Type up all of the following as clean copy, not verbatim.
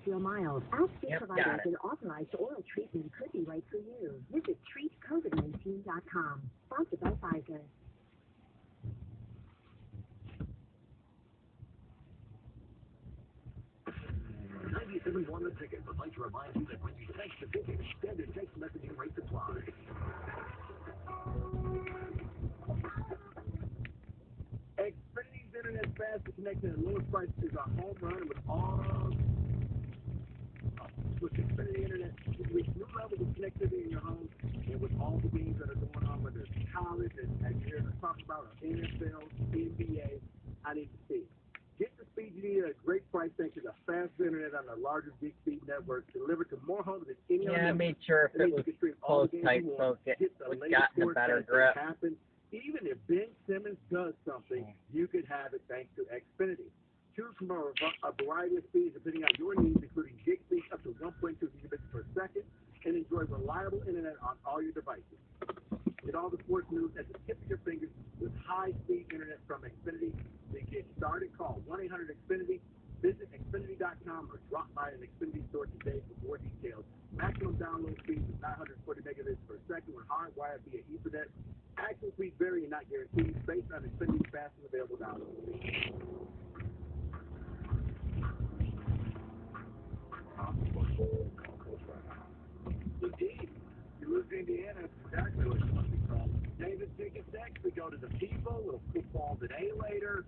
feel mild. Ask your provider if an authorized oral treatment could be right for you. Visit treatcovid19.com. Sponsored by Pfizer. 97.1 The Ticket would like to remind you that when you text the ticket, standard text messaging rates apply. Xfinity's internet fast and connected at lowest price is a home run with all. With Xfinity Internet, you reach new levels of connectivity in your home, and with all the games that are going on, whether it's college, and you hear us talk about NFL, NBA, I need to see. Get the speed you need at a great price thanks to the fast internet on the largest Big Speed network, delivered to more homes than any other. Yeah, I made sure if it was close tight, folks, it would gotten a better grip. Even if Ben Simmons does something, you could have it thanks to Xfinity. Choose from a variety of speeds depending on your needs, including gig speeds up to 1.2 gigabits per second, and enjoy reliable internet on all your devices. Get all the sports news at the tip of your fingers with high-speed internet from Xfinity. To get started, call 1-800-XFINITY. Visit Xfinity.com or drop by an Xfinity store today for more details. Maximum download speed is 940 megabits per second with hardwired via Ethernet. Actual speeds vary and not guaranteed based on Xfinity's fast and available download speed. Indeed. You lose Indiana, that's exactly what it must be called. David Tickets next. We go to the people. A little football today later.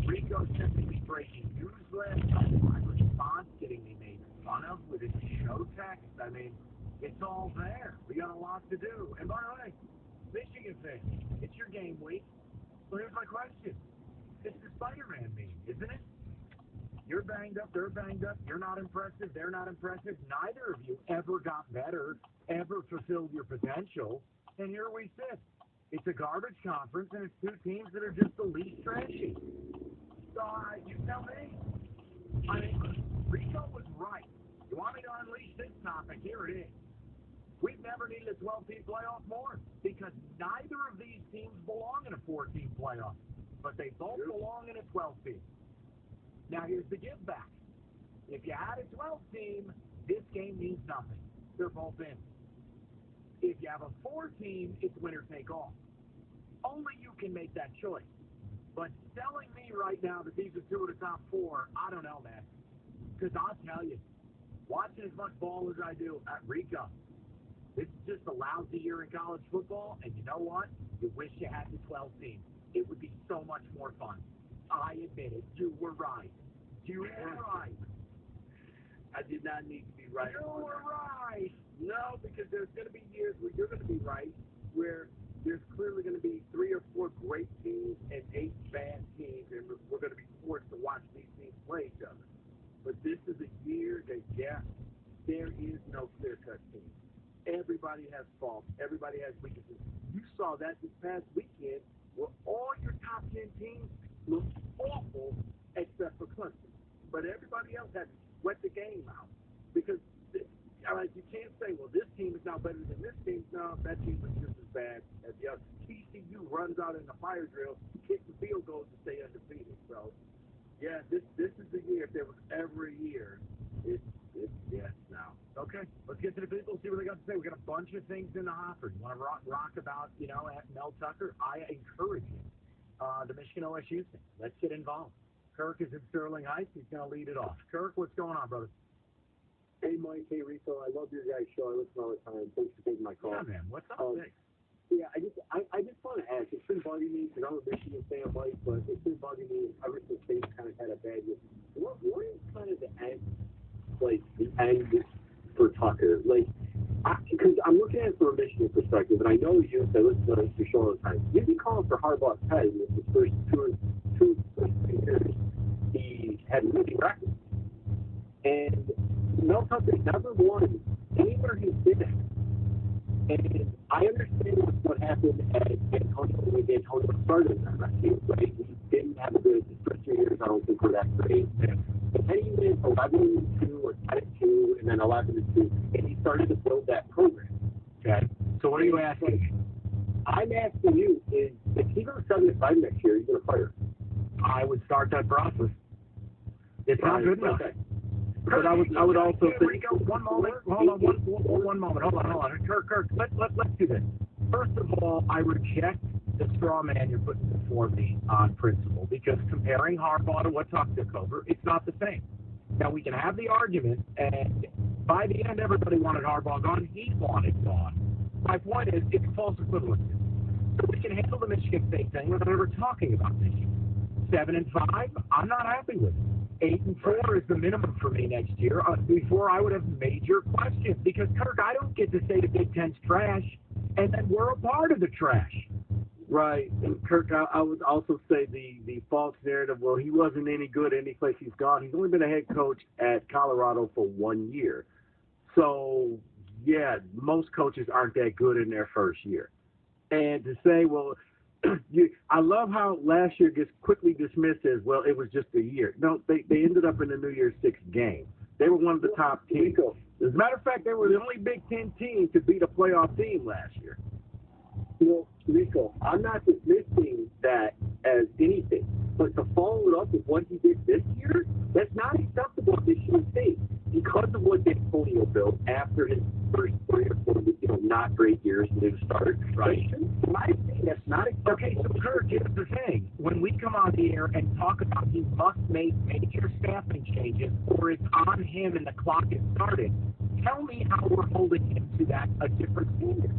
Rico sending me breaking news list. My response getting me made fun of with his show text. I mean, it's all there. We got a lot to do. And by the way, Michigan fans, it's your game week. So here's my question. It's the Spider-Man meme, isn't it? You're banged up, they're banged up, you're not impressive, they're not impressive. Neither of you ever got better, ever fulfilled your potential, and here we sit. It's a garbage conference, and it's two teams that are just the least trashy. So, you tell me. I mean, Rico was right. You want me to unleash this topic? Here it is. We've never needed a 12-team playoff more, because neither of these teams belong in a 4-team playoff, but they both belong in a 12-team. Now, here's the give back. If you had a 12-team, this game means nothing. They're both in. If you have a 4-team, it's winner take all. Only you can make that choice. But telling me right now that these are two of the top 4, I don't know, man. Because I'll tell you, watching as much ball as I do at Rico, this is just a lousy year in college football, and you know what? You wish you had the 12 team. It would be so much more fun. I admit it. You were right. You were right. I did not need to be right. You were right. No, because there's going to be years where you're going to be right, where there's clearly going to be 3 or 4 great teams and 8 bad teams, and we're going to be forced to watch these teams play each other. But this is a year that, there is no clear-cut team. Everybody has faults. Everybody has weaknesses. You saw that this past weekend where all your top 10 teams looked awful except for Clemson. But everybody else had to sweat the game out. Because you can't say, well, this team is now better than this team. No, that team was just as bad as the other. TCU runs out in the fire drill, kicks the field goals to stay undefeated. So, yeah, this is the year. If there was ever a year, it's now. Okay, let's get to the people, see what they got to say. We got a bunch of things in the hopper. You want to rock about, Mel Tucker? I encourage you. The Michigan OSU thing. Let's get involved. Kirk is in Sterling Heights. He's going to lead it off. Kirk, what's going on, brother? Hey, Mike. Hey, Rico. I love your guys' show. I listen all the time. Thanks for taking my call. Yeah, man. What's up? Thanks. Yeah, I just want to ask. It's been bugging me because I'm a Michigan fan, Mike, but it's been bugging me ever since they kind of had a bad year. What is kind of the end for Tucker? Because I'm looking at it from a Michigan perspective, and I know you say, listen to your show all the time. You'd be calling for Harbaugh's head in his first two years. He had losing records. And Mel Tucker's never won anywhere he's been at. And I understand what happened at Antonio when Antonio started in that team, right? He didn't have a good first 2 years. I don't think were that great. But then he went 11-2 or 10-2, and then 11-2, and he started to build that program. Okay. So what are you asking me? I'm asking you: if he goes 7-5 next year, you're going to fire him? I would start that process. It's not good enough. Okay. But I would also think. One moment. Hold on. One moment. Hold on. Kirk. Let's do this. First of all, I reject the straw man you're putting before me on principle, because comparing Harbaugh to what Tuck took over, it's not the same. Now, we can have the argument, and by the end, everybody wanted Harbaugh gone. He wanted gone. My point is, it's false equivalency. So we can handle the Michigan State thing without ever talking about Michigan. 7-5, I'm not happy with it. 8-4 is the minimum for me next year. Before, I would have major questions, because, Kirk, I don't get to say the Big Ten's trash, and then we're a part of the trash. Right. And, Kirk, I would also say the false narrative, well, he wasn't any good any place he's gone. He's only been a head coach at Colorado for 1 year. So, yeah, most coaches aren't that good in their first year. And to say, well, I love how last year gets quickly dismissed as, well, it was just a year. No, they ended up in the New Year's Six game. They were one of the top teams. As a matter of fact, they were the only Big Ten team to beat a playoff team last year. Well, Rico, I'm not dismissing that as anything, but to follow it up with what he did this year, that's not acceptable at Michigan State because of what D'Antonio built after his first 3 or 4, not great years to start. Right. In my opinion, that's not acceptable. Okay, so Kirk, here's the thing. When we come on the air and talk about he must make major staffing changes or it's on him and the clock is started, tell me how we're holding him to that a different standard.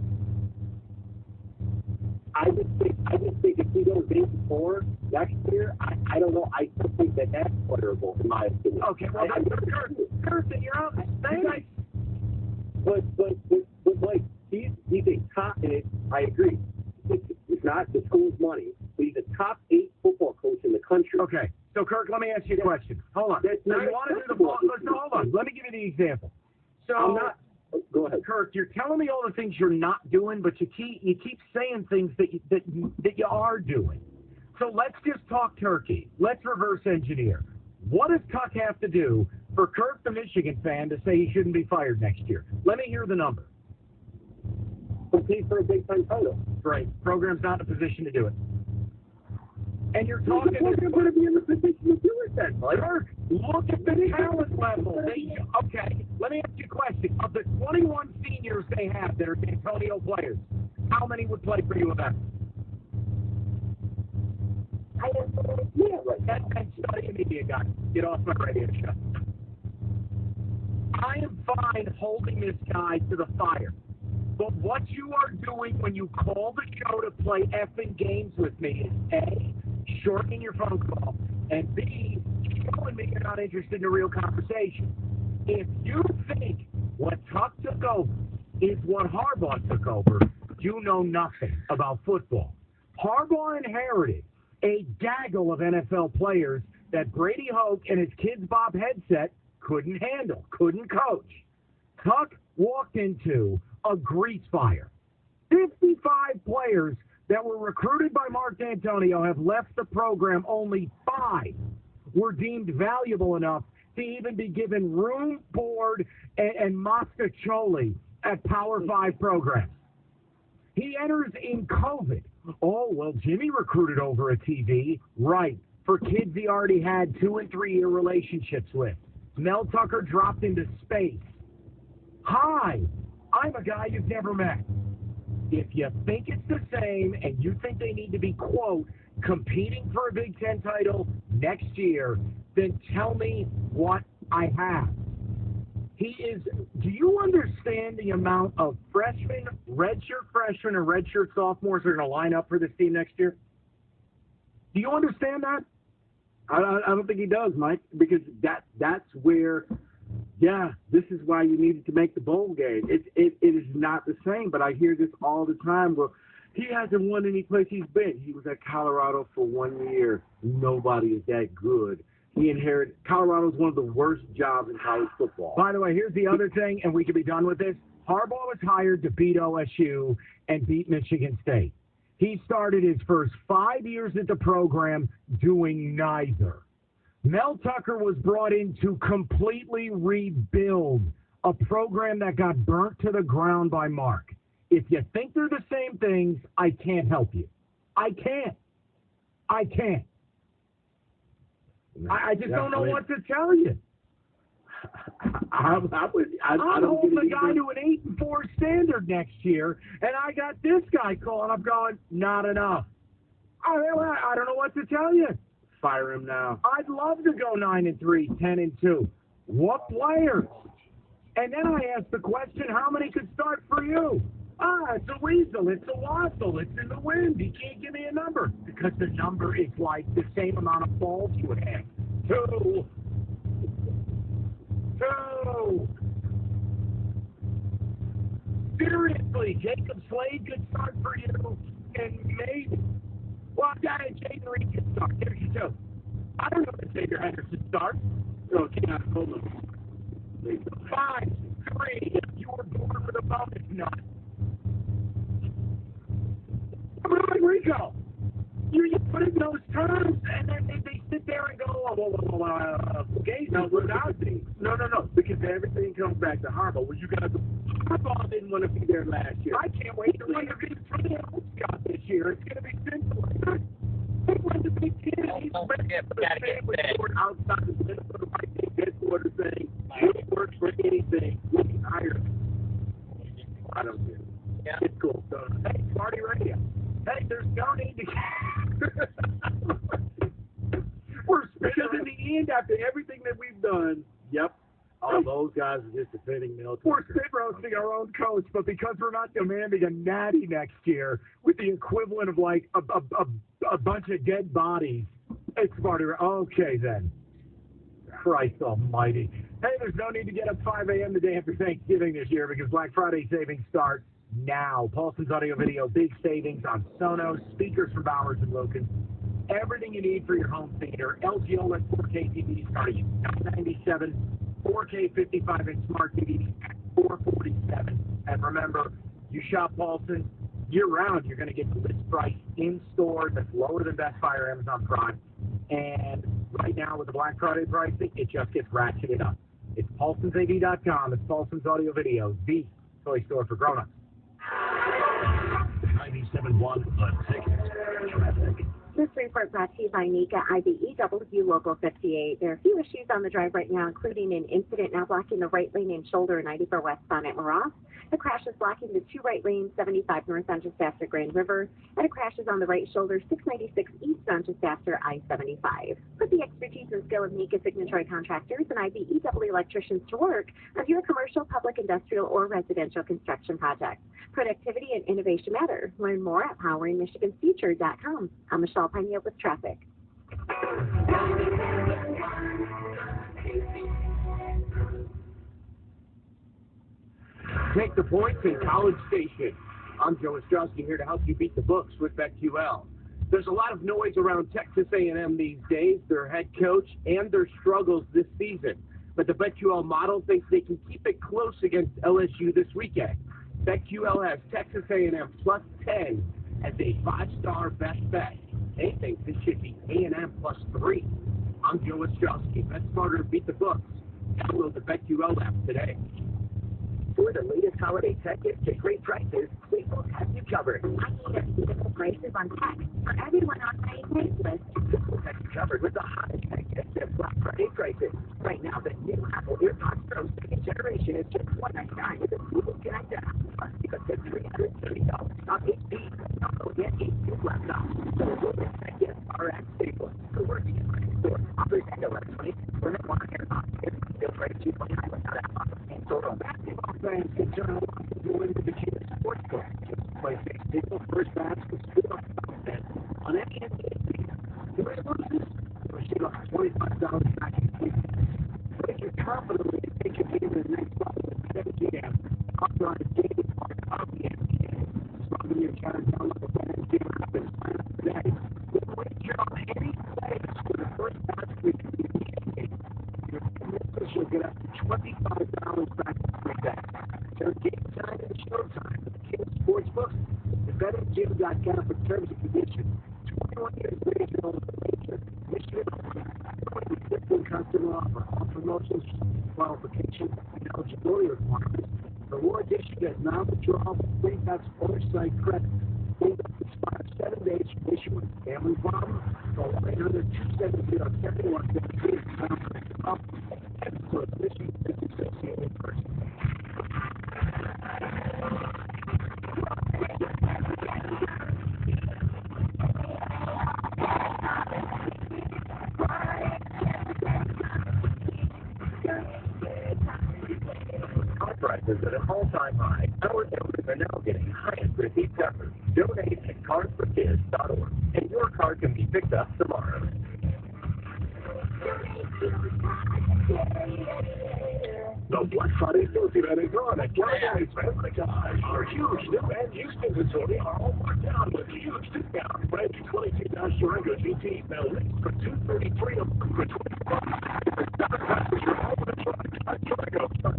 I just think if he goes 8-4 next year, I don't know. I still think that's playable in my opinion. Okay, well, Kirk, you're out. But like he's a top, and I agree. It's not the school's money, but he's a top 8 football coach in the country. Okay, so Kirk, let me ask you a question. Hold on. That's So not you want to do the ball? Listen, hold on. Let me give you the example. So I'm not. Go ahead. Kirk, you're telling me all the things you're not doing, but you keep saying things that you are doing. So let's just talk turkey. Let's reverse engineer. What does Tuck have to do for Kirk, the Michigan fan, to say he shouldn't be fired next year? Let me hear the number. Compete for a Big Ten title. Right. Program's not in a position to do it. And you're talking. They're going to be in the position to do it then, Mike. Kirk, look at the talent level. Okay, let me ask you a question. Of the 21 seniors they have that are D'Antonio players, how many would play for U of M? I have no idea. Right. And study a media guy. Get off my radio show. I am fine holding this guy to the fire. But what you are doing when you call the show to play effing games with me is A, shortening your phone call, and B, showing me you're not interested in a real conversation. If you think what Tuck took over is what Harbaugh took over, you know nothing about football. Harbaugh inherited a gaggle of NFL players that Brady Hoke and his Kids Bob headset couldn't handle, couldn't coach. Tuck walked into a grease fire. 55 players that were recruited by Mark D'Antonio have left the program. Only 5 were deemed valuable enough to even be given room, board, and Moscacholi at Power 5 programs. He enters in COVID. Oh, well, Jimmy recruited over a TV. Right. For kids he already had 2- and 3-year relationships with. Mel Tucker dropped into space. Hi, I'm a guy you've never met. If you think it's the same and you think they need to be, quote, competing for a Big Ten title next year, then tell me what I have. Do you understand the amount of freshmen, redshirt freshmen, and redshirt sophomores that are going to line up for this team next year? Do you understand that? I don't think he does, Mike, because that's where, yeah, this is why you needed to make the bowl game. It is not the same, but I hear this all the time. Well, he hasn't won any place he's been. He was at Colorado for 1 year. Nobody is that good. He inherited – Colorado's one of the worst jobs in college football. By the way, here's the other thing, and we can be done with this. Harbaugh was hired to beat OSU and beat Michigan State. He started his first 5 years at the program doing neither. Mel Tucker was brought in to completely rebuild a program that got burnt to the ground by Mark. If you think they're the same things, I can't help you. I can't. I just don't know what to tell you. I'm holding the guy to an 8-4 standard next year, and I got this guy calling. I'm going, not enough. I don't know what to tell you. Fire him now. I'd love to go 9-3, 10-2. What players? And then I asked the question, how many could start for you? It's a weasel, it's a wassel, it's in the wind. He can't give me a number because the number is like the same amount of balls you would have. 2. Seriously, Jacob Slade could start for you, and maybe. Well, Jaden Reed could start. There's your 2. I don't know if Xavier Henderson starts. No, cannot hold him. 5, 3. You were born with a bonus nut. I'm like Rico. You put in those terms, and then they sit there and go, okay, no, without me. No, because everything comes back to Harbaugh. Well, you guys, Harbaugh didn't want to be there last year. I can't wait to see if he's Scott this year. It's going to be simple. He won the Big Ten. He's ready for the family court outside the Minnesota Vikings headquarters saying, he works for anything. We hire him. I don't care. Yeah. It's cool. So, hey, Party Radio. Hey, there's no need to. Because in the end, after everything that we've done, yep, all those guys are just defending military. We're spit roasting our own coach, but because we're not demanding a natty next year with the equivalent of like a bunch of dead bodies, it's Party Radio. Okay, then. Christ almighty. Hey, there's no need to get up 5 a.m. the day after Thanksgiving this year because Black Friday savings start now. Paulson's Audio Video, big savings on Sonos, speakers from Bowers and Wilkins, everything you need for your home theater. LG OLED 4K TVs starting at $997, 4K 55-inch smart TVs at $447. And remember, you shop Paulson year-round, you're going to get the list price in store that's lower than Best Buy or Amazon Prime. And right now with the Black Friday pricing, it just gets ratcheted up. It's PaulsonsAV.com. It's Paulson's Audio Video, the toy store for grown-ups. 97.1 The Ticket. Traffic. This report brought to you by NECA IBEW Local 58. There are a few issues on the drive right now, including an incident now blocking the right lane and shoulder 94 westbound at Maroff. The crash is blocking the 2 right lanes, 75 north on just after Grand River. And a crash is on the right shoulder, 696 east on just after I-75. Put the expertise and skill of NECA signatory contractors and IBEW electricians to work on your commercial, public, industrial, or residential construction projects. Productivity and innovation matter. Learn more at poweringmichigan's future.com. I'm Michelle Pena with traffic. Take the points in College Station. I'm Joe Ostrowski here to help you beat the books with BetQL. There's a lot of noise around Texas A&M these days, their head coach, and their struggles this season. But the BetQL model thinks they can keep it close against LSU this weekend. BetQL has Texas A&M plus 10 as a 5-star best bet. They think this should be A&M plus 3. I'm Joe Ostrowski. Bet smarter, beat the books. Download the BetQL app today. For the latest holiday tech gifts at great prices, Staples has you covered. I need affordable prices on tech for everyone on my wait list. Staples has you covered with the hottest tech gifts at Black Friday prices. Right now, the new Apple AirPods Pro 2nd generation is just $199 with a Google Connect app. Plus, you can save $330 off HP, Lenovo, and HP laptops. So the latest tech gifts are at Staples. So we're in the store. Offers end 11/20. Limit 1 AirPods. Still price $229 without app offer. And total basketball fans can turn along to go into the Cheetah Sportsbook. Just play Staples first basket sport on any NBA team. The exclusives will receive up to $25 back in free. So if you're confidently to take your game to the next level with BetMGM, authorized gaming partner of the NBA. Log in your account and download the BetMGM app and sign up today. With a wager on any play for the first basket in the NBA game. Your commitment will get up to $25 back in free bet. Turn game time into showtime with the King Sportsbook. The BetMGM.com for terms and conditions. 21 years of age and older. Michigan only. Only existing customer offer. All promotions, qualifications, and eligibility requirements. Rewards issued as non-withdrawable free bets or site credit. Hold up to expire 7 days from issuance. Gambling problem? Call 1-800-270-7173. Car prices at an all-time high. Our builders are now getting highest receipts ever. Donate at carsforkids.org, and your car can be picked up tomorrow. The Black Friday Filthy Event is on at Gallagher's Family Guys. Our huge new and used inventory are all marked down with huge discounts. Brand new 22 Dodge Durango GT now leased for $233 a month for 24 months. Your home of the truck, Durango truck.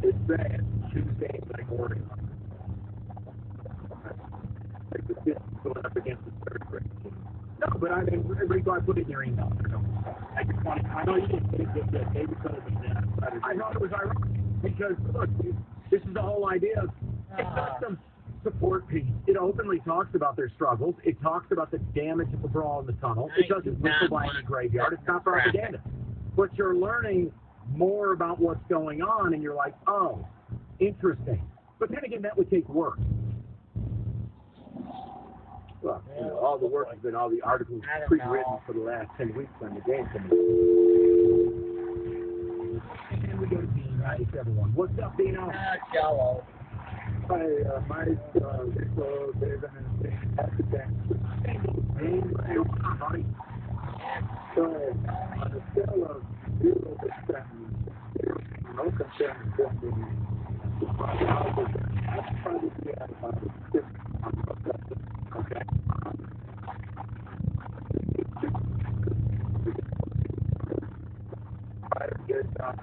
It's bad. Tuesday night morning. Like the fifth going up against the third grade team. No, but I mean, everybody got to put it in your email. I just want to, I know you didn't think that David could have been that. I thought it was ironic because, look, this is the whole idea of it's not some support piece. It openly talks about their struggles. It talks about the damage of the brawl in the tunnel. It doesn't whistle by any graveyard. It's not propaganda. But you're learning more about what's going on, and you're like, oh, interesting. But then again, that would take work. Well, you know, all the work has been all the articles pre-written for the last 10 weeks on the game coming. And we go to Dean, right? Everyone. What's up, Dino? Jello. Hi, Mike, Rico, David, and happy Thanksgiving. So, on a scale of 0 to 10, no concern with the I'd probably be at about a 6 on the okay. I get out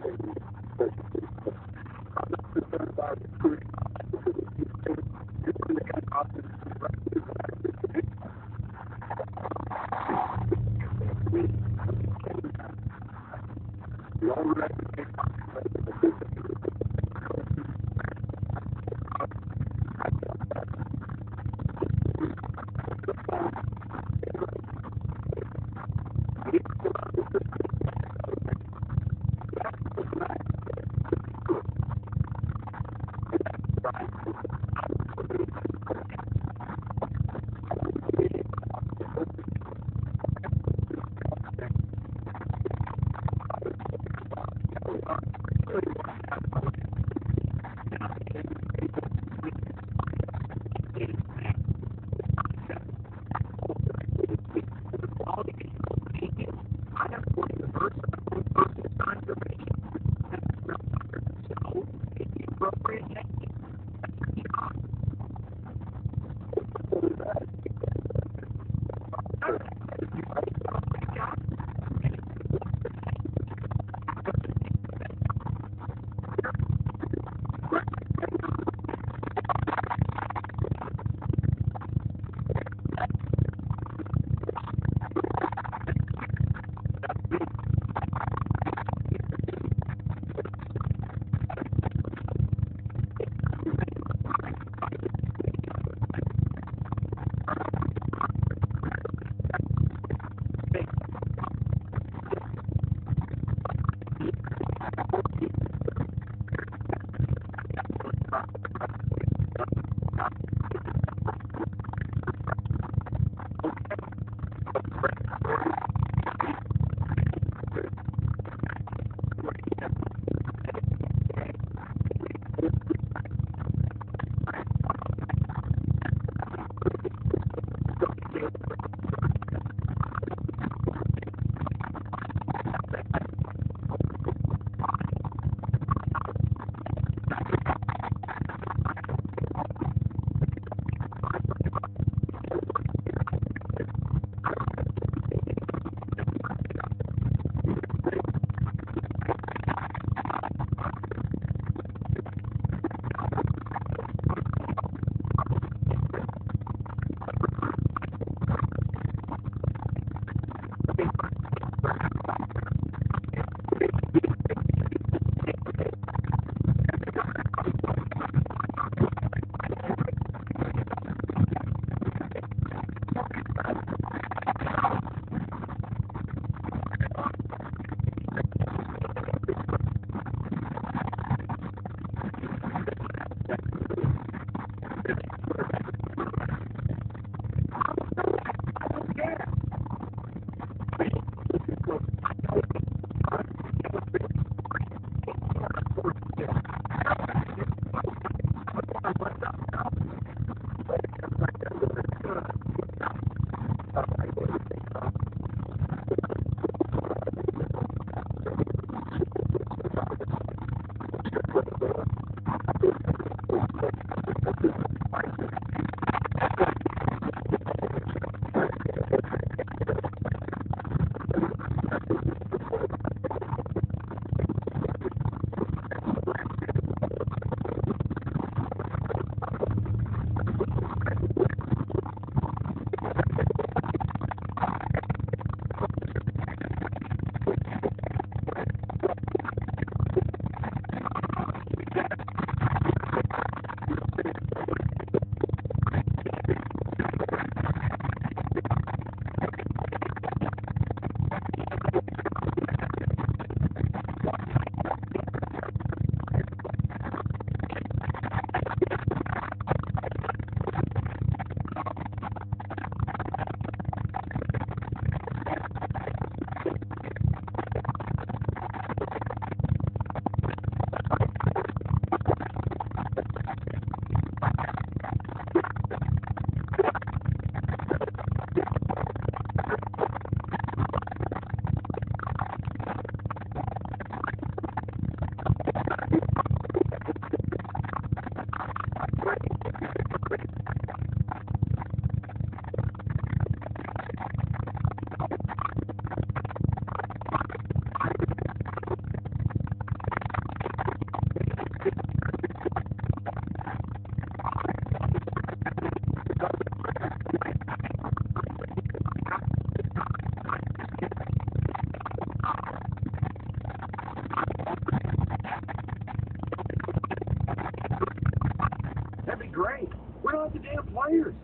great. We don't have the damn players.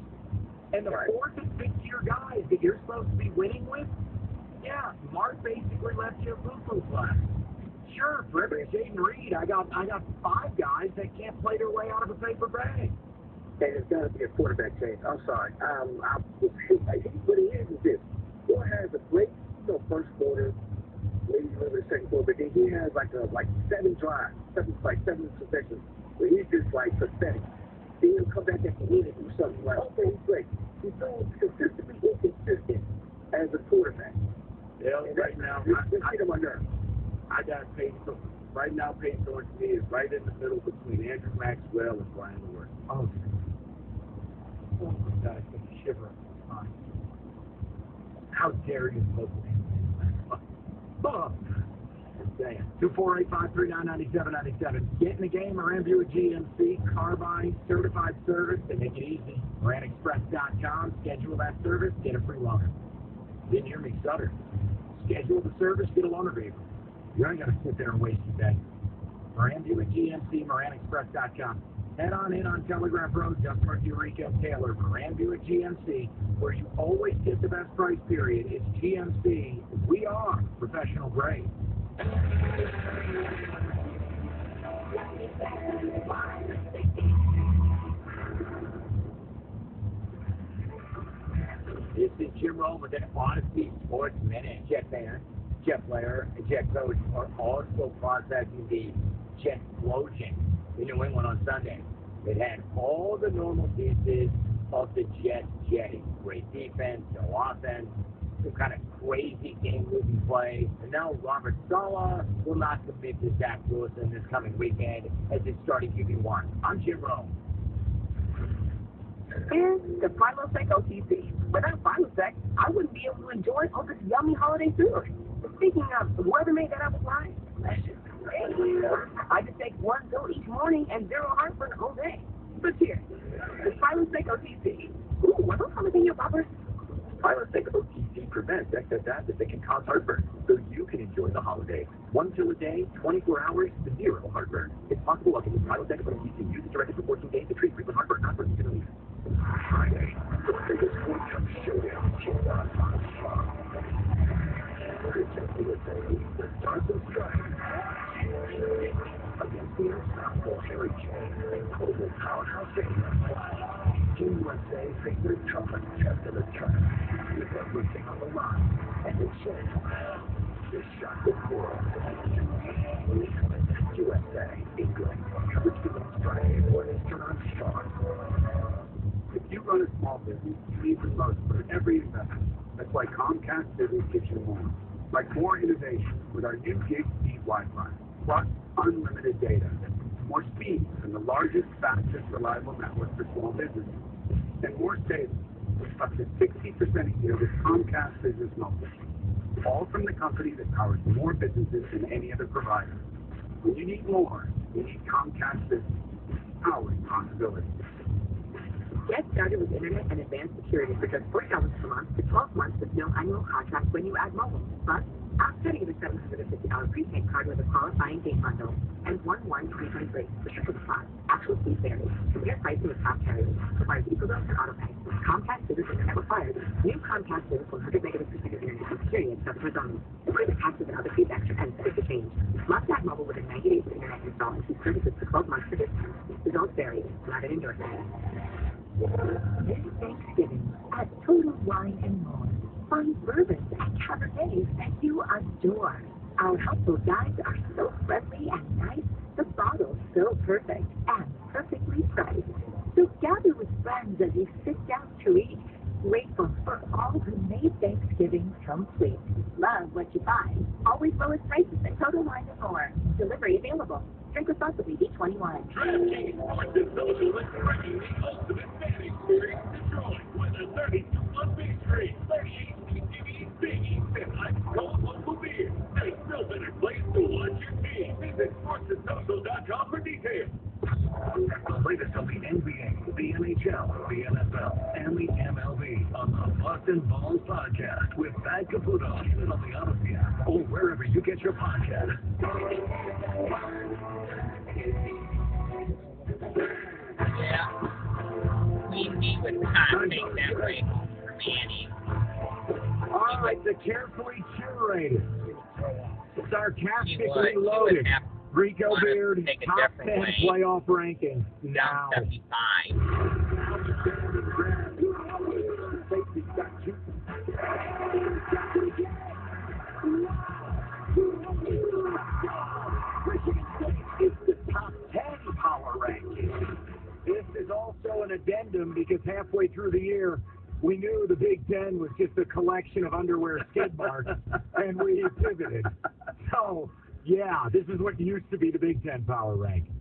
And the fourth and fifth year guys that you're supposed to be winning with, yeah, Mark basically left you a poo-poo class. Sure, for every Jaden Reed, I got 5 guys that can't play their way out of a paper bag. Hey, there's got to be a quarterback change. I'm sorry. What it is this. Boy has a great, first quarter, maybe a little bit of second quarter, but then he has like 7 drives, 7 possessions, where he's just like pathetic. Then he'll come back at the end and do something like, okay, he's great. He's so consistently inconsistent as a quarterback. Yeah, right now, I got Peyton. Right now, Peyton Thorne to me is right in the middle between Andrew Maxwell and Brian Lewis. Oh my God, it's a shiver up my spine. How dare you vote for him? Oh, 248-539-9797. Get in the game, Moran Buick GMC, Carbine, certified service. They make it easy. MoranExpress.com. Schedule that service, get a free loaner. Didn't hear me stutter. Schedule the service, get a loaner vehicle. You ain't gonna sit there and waste your day. Moran Buick GMC, MoranExpress.com. Head on in on Telegraph Road, just north of Eureka Taylor. Moran Buick GMC, where you always get the best price, period. It's GMC. We are professional grade. This is Jim Rome with an Odyssey Sports Minute. Jet fan, jet player, and jet coach are also processing the jet explosion in New England on Sunday. It had all the normal pieces of the Jets jetting. Great defense, no offense, some kind of crazy game-moving play. And now Robert Saleh will not commit to Zach Wilson this coming weekend as his starting QB1. I'm Jim Rome. And the Philosec OTC. Without Philosec, I wouldn't be able to enjoy all this yummy holiday food. Speaking of, whoever made that apple pie, delicious. I just take 1 pill each morning and 0 heartburn all day. But here, the Philosec OTC. Ooh, are those jalapeno poppers? Philosec OTC prevents excess acid that can cause heartburn, so you can enjoy the holidays. 1 pill a day, 24 hours, 0 heartburn. It's possible to use Philosec OTC. Use it directly for 14 days to treat frequent heartburn, not for easy relief. Friday, the biggest one-time showdown kicked off on Fox. Protect USA, the Stars and Stripes. Against the unstoppable Harry Kane and global powerhouse Dana. Team USA face their toughest test of the tournament with everything on the line and a chance to shock the world. USA, England, coverage begins Friday for Eastern on Fox. If you run a small business, you need the most for every investment. That's why Comcast Business gives you more. Like more innovation with our new gig speed Wi-Fi, plus unlimited data. More speed than the largest, fastest, reliable network for small businesses. And more savings, up to 60% a year with Comcast Business Mobile. All from the company that powers more businesses than any other provider. When you need more, you need Comcast Business. Powering possibility. Get started with internet and advanced security for just $40 per month for 12 months with no annual contract when you add mobile. Plus, ask to get a $750 prepaid card with a qualifying game bundle and 1/1/2023 for triple the cost. Actual speed varies. Compare pricing with top carriers. Requires equal dose and auto pay. Comcast Business Internet required. New Comcast Business 100 megabits per second internet with period customers only. Including taxes and other fees extra and subject to change. Must add mobile within 90 days of internet install and keep services for 12 months for discount. Results vary. Not an endorsement. This Thanksgiving at Total Wine and More. Find bourbons and cabernets that you adore. Our helpful guides are so friendly and nice. The bottles so perfect and perfectly priced. So gather with friends as you sit down to eat. Grateful for all who made Thanksgiving complete. Love what you find. Always lowest prices at Total Wine and More. Delivery available. Drink responsibly. B21. DraftKings Sports is celebrating the ultimate fan experience in Detroit with a 32-month victory, 38 CTV, Biggie, and ice-cold local beer. There's no better place to watch your team. Visit sportsandsocial.com for details. The latest on the NBA, the NHL, the NFL, and the MLB on the Boston Balls Podcast with Pat Caputo, even on the Odyssey app or wherever you get your podcast. Yeah. Easy with contact that way for Manny. All right, the carefully curated Sarcastically loaded. Rico Beard, top 10 playoff rankings now. 75. It's the top 10 power ranking. This is also an addendum because halfway through the year, we knew the Big Ten was just a collection of underwear skid marks, and we pivoted. So, yeah, this is what used to be the Big Ten power ranking.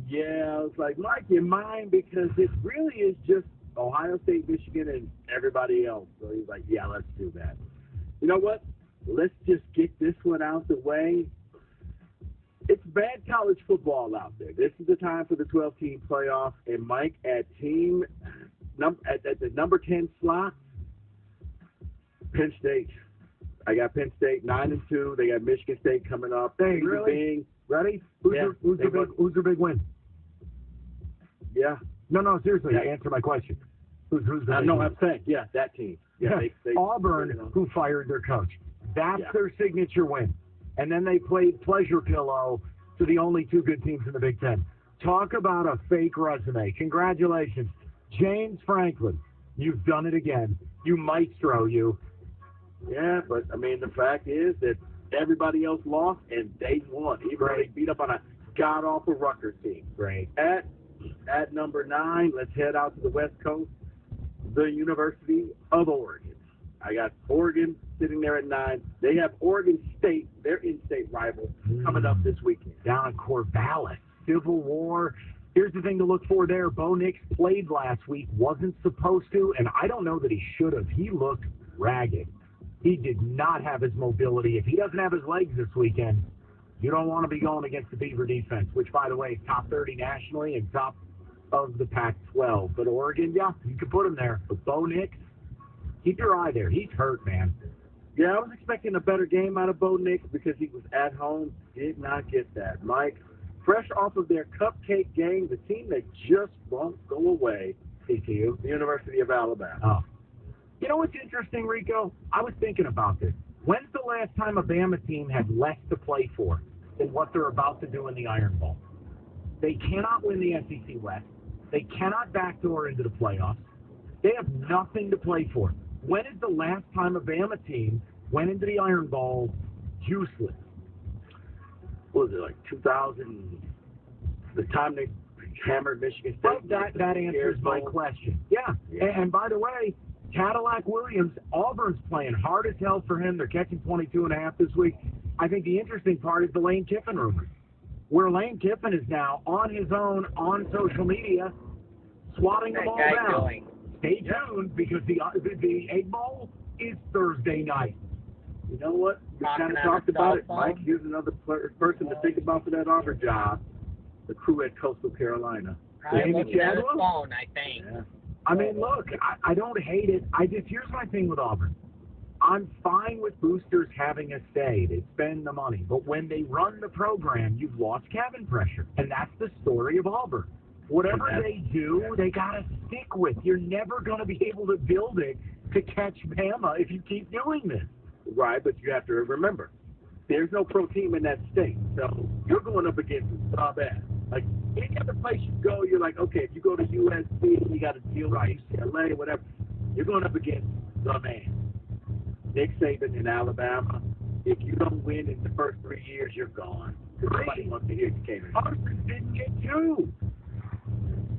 Yeah, I was like, Mike, you mind? Because it really is just Ohio State, Michigan, and everybody else. So he's like, yeah, let's do that. You know what? Let's just get this one out the way. It's bad college football out there. This is the time for the 12-team playoff. And Mike, at the number 10 slot, Penn State. I got Penn State 9-2. They got Michigan State coming up. Hey, really? Ready? Who's their big win? Yeah. No, seriously. Yeah. Answer my question. Who's the big win? I'm saying, yeah, that team. Yeah, they Auburn, who fired their coach. That's their signature win. And then they played Pleasure Pillow to the only two good teams in the Big Ten. Talk about a fake resume. Congratulations. James Franklin, you've done it again. You maestro, you. Yeah, but, I mean, the fact is that everybody else lost and they won. Even though they beat up on a god-awful Rutgers team. Great. At number 9, let's head out to the West Coast, the University of Oregon. I got Oregon sitting there at 9. They have Oregon State, their in-state rival, coming up this weekend. Down in Corvallis. Civil War. Here's the thing to look for there. Bo Nix played last week, wasn't supposed to, and I don't know that he should have. He looked ragged. He did not have his mobility. If he doesn't have his legs this weekend, you don't want to be going against the Beaver defense, which, by the way, is top 30 nationally and top of the Pac-12. But Oregon, yeah, you can put him there. But Bo Nix, keep your eye there. He's hurt, man. Yeah, I was expecting a better game out of Bo Nix because he was at home. Did not get that. Mike, fresh off of their cupcake game, the team that just won't go away, TCU, the University of Alabama. Oh. You know what's interesting, Rico? I was thinking about this. When's the last time a Bama team had less to play for than what they're about to do in the Iron Bowl? They cannot win the SEC West. They cannot backdoor into the playoffs. They have nothing to play for. When is the last time a Bama team went into the Iron Bowl useless? What was it, like 2000? The time they hammered Michigan State? Well, that answers my question. Yeah. And by the way, Cadillac Williams, Auburn's playing hard as hell for him. They're catching 22.5 this week. I think the interesting part is the Lane Kiffin rumor, where Lane Kiffin is now on his own on social media, swatting them all down. Stay tuned because the Egg Bowl is Thursday night. You know what? We kind of talked about it, Mike. Here's another person to think about for that Auburn job, the crew at Coastal Carolina. Probably phone, I think. Yeah. I mean, look, I don't hate it. Here's my thing with Auburn. I'm fine with boosters having a say. They spend the money. But when they run the program, you've lost cabin pressure. And that's the story of Auburn. Whatever they do, they got to stick with. You're never going to be able to build it to catch Bama if you keep doing this. Right, but you have to remember, there's no pro team in that state. So you're going up against a sub-ass. Like, any other place you go, you're like, okay, if you go to USC, you got to deal with UCLA, whatever. You're going up against the man. Nick Saban in Alabama. If you don't win in the first 3 years, you're gone. Because nobody wants to hear you came in. Austin didn't get 2.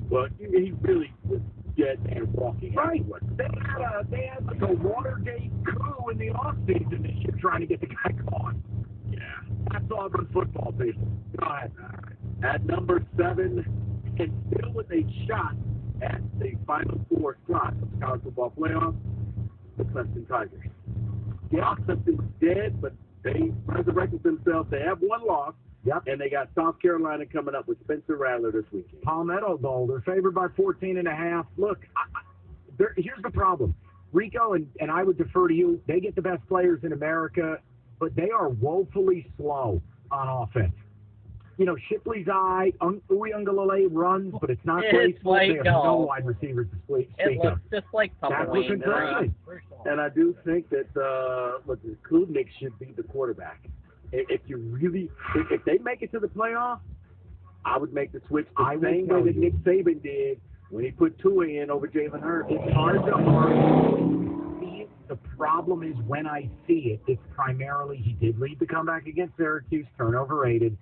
But he really was dead and walking right. out. They had like a Watergate coup in the offseason this year trying to get the guy gone. Yeah. That's Auburn football, people. Go ahead. All right. At number 7, and still with a shot at the Final Four slot of the college football playoffs, the Clemson Tigers. Yeah, Clemson was dead, but they resurrected themselves. They have one loss. Yep. And they got South Carolina coming up with Spencer Rattler this weekend. Palmetto Bowl. They're favored by 14.5. Look, here's the problem. Rico, and I would defer to you, they get the best players in America, but they are woefully slow on offense. You know, Shipley's eye, Uiagalelei runs, but it's not graceful. They have no wide receivers to speak of. It looks just like something. And I do think that Klubnik should be the quarterback. if you really, if they make it to the playoffs, I would make the switch the same way that Nick Saban did when he put Tua in over Jalen Hurts. It's hard to argue. See it. The problem is when I see it, it's primarily he did lead the comeback against Syracuse, turnover rated.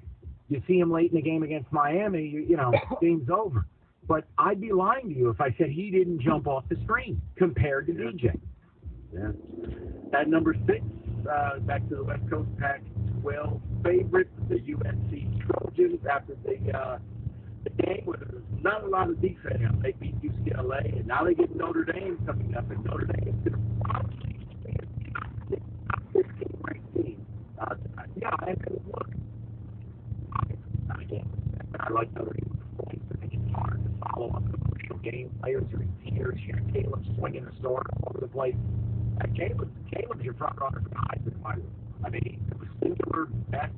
You see him late in the game against Miami, you know, game's over. But I'd be lying to you if I said he didn't jump off the screen compared to DJ. Yeah. At number 6, back to the West Coast Pac-12 favorite, the USC Trojans, after the game where there was not a lot of defense. They beat UCLA, and now they get Notre Dame coming up, and Notre Dame is going to probably be a top 15 ranked team tonight. Yeah, and look, I like Notre Dame points, but I think it's hard to follow up the crucial game. Players are in tears. You got Caleb swinging the sword all over the place. Caleb's your front runner for the Heisman Award. I mean, it was singular best.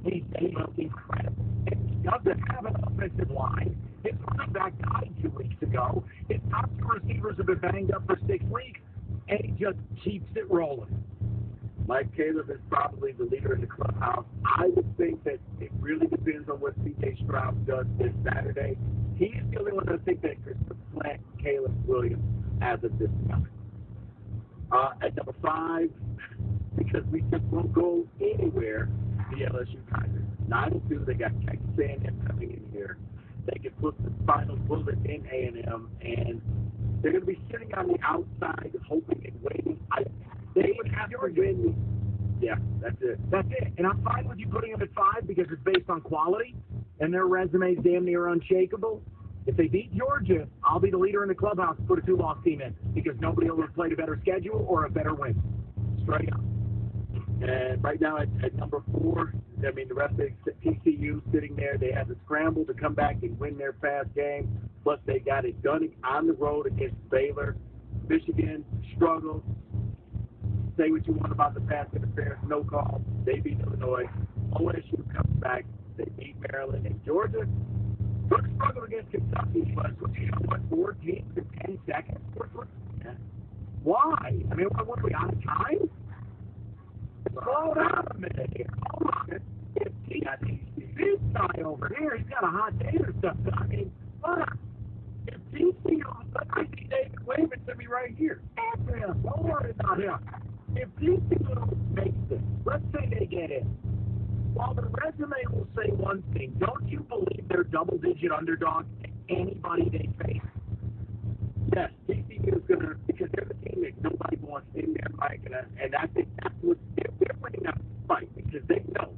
He looked incredible. And he doesn't have an offensive line. His running back died 2 weeks ago. His top 2 receivers have been banged up for 6 weeks, and he just keeps it rolling. Mike Caleb is probably the leader in the clubhouse. I would think that it really depends on what C.J. Stroud does this Saturday. He's the only one that I think that could supplant Caleb Williams as of this moment. At number 5, because we just won't go anywhere, the LSU Tigers. 9-2, they got Texas A&M coming in here. They can put the final bullet in A&M, and they're going to be sitting on the outside, hoping and waiting. They would have to win. Yeah, that's it. That's it. And I'm fine with you putting them at 5 because it's based on quality, and their resume is damn near unshakable. If they beat Georgia, I'll be the leader in the clubhouse to put a 2-loss team in because nobody will have played a better schedule or a better win. Straight up. And right now at number 4, I mean, the rest of TCU sitting there, they had to scramble to come back and win their fast game, but they got it done on the road against Baylor. Michigan struggled. Say what you want about the pass interference, no call. They beat Illinois. OSU comes back. They beat Maryland and Georgia. Look, struggle against Kentucky, but you know what, 4 teams in 10 seconds? Yeah. Why? I mean, what are we out of time? Slow down a minute here. Hold on. If this guy over here, he's got a hot date or something. I mean, what? If TCU, I see David waving to me right here. Answer him. Don't worry about him. If TCU makes it, let's say they get in. While the resume will say one thing, don't you believe they're double-digit underdogs to anybody they face? Yes, TCU is going to, because they're the team that nobody wants in there, Mike, and I think that's what they're winning that fight because they know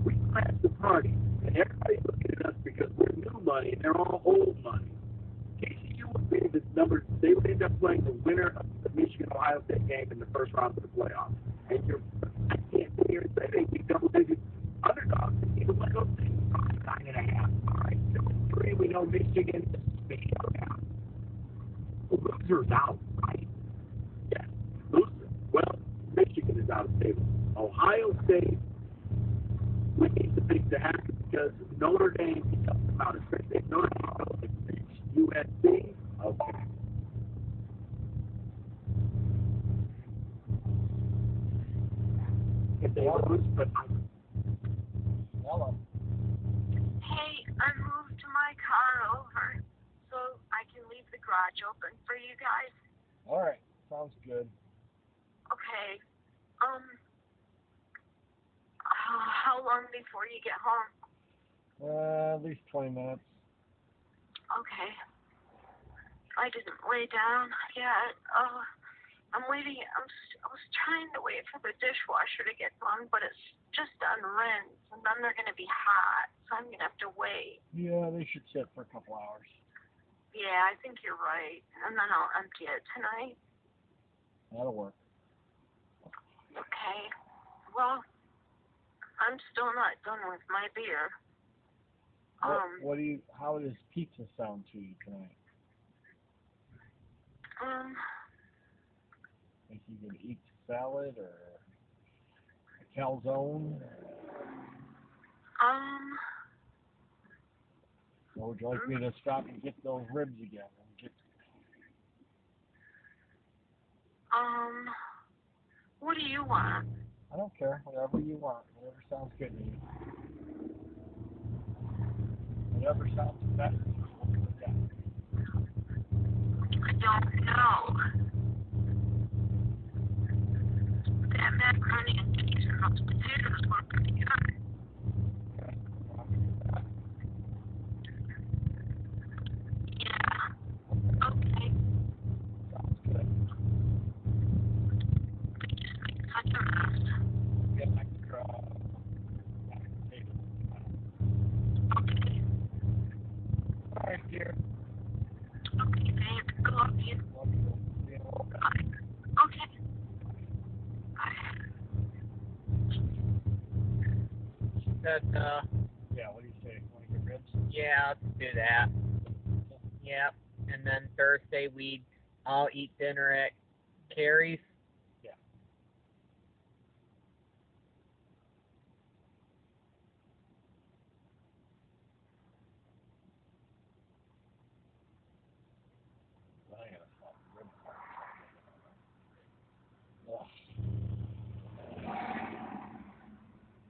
we crashed the party, and everybody's looking at us because we're new money and they're all old money. TCU would be the number, they would end up playing the winner of the Michigan-Ohio State game in the first round of the playoffs. And I can't sit here and say they be double-digit underdogs. It was like, oh, 9.5. All right, 2-3, we know Michigan is being down. Loser's out, right? Yes, loser. Well, Michigan is out of table. Ohio State, we need to think to happen because Notre Dame can help them out. Especially if Notre Dame goes to USC. Okay. If they lose, but Hello. Hey, I moved my car over so I can leave the garage open for you guys. All right. Sounds good. Okay. How long before you get home? At least 20 minutes. Okay. I didn't lay down yet. I'm waiting. I was trying to wait for the dishwasher to get done, but it's just unrinsed, and then they're going to be hot, so I'm going to have to wait. Yeah, they should sit for a couple hours. Yeah, I think you're right. And then I'll empty it tonight. That'll work. Okay. Well, I'm still not done with my beer. How does pizza sound to you tonight? Think you could eat salad or a calzone? Or would you like me to stop and get those ribs again? What do you want? I don't care. Whatever you want. Whatever sounds good to you. Whatever sounds better. Yeah. I don't know. That macaroni and cheese and those potatoes were pretty good. Yeah. Okay. Sounds good. They just make such a mess. Get extra mashed potatoes. Okay. All right, dear. Okay, thanks. I love you. Love you. See you in a little bit. Bye. Okay. Bye. Said, yeah, what do you say? Want to get ribs? Yeah, let's do that. Yep. And then Thursday we all eat dinner at Carrie's. Yeah. I got a rib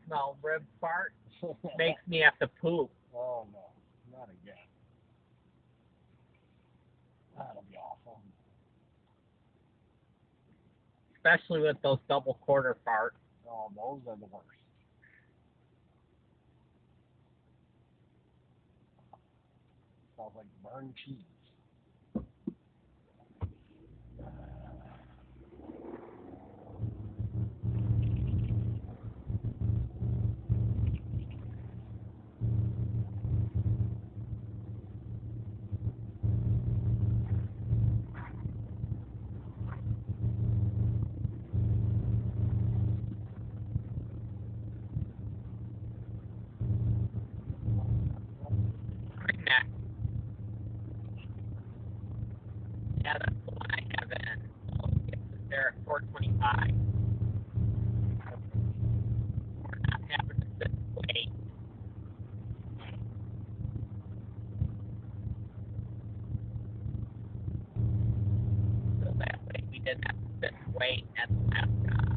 Smell rib fart. Makes me have to poop. Oh, no. Not again. That'll be awful. Especially with those double quarter farts. Oh, those are the worst. Smells like burned cheese. Bring that. Yeah, that's the one I have in. I'll get there at 4:25. We're not having to sit and wait. So that way we didn't have to sit and wait at the last stop.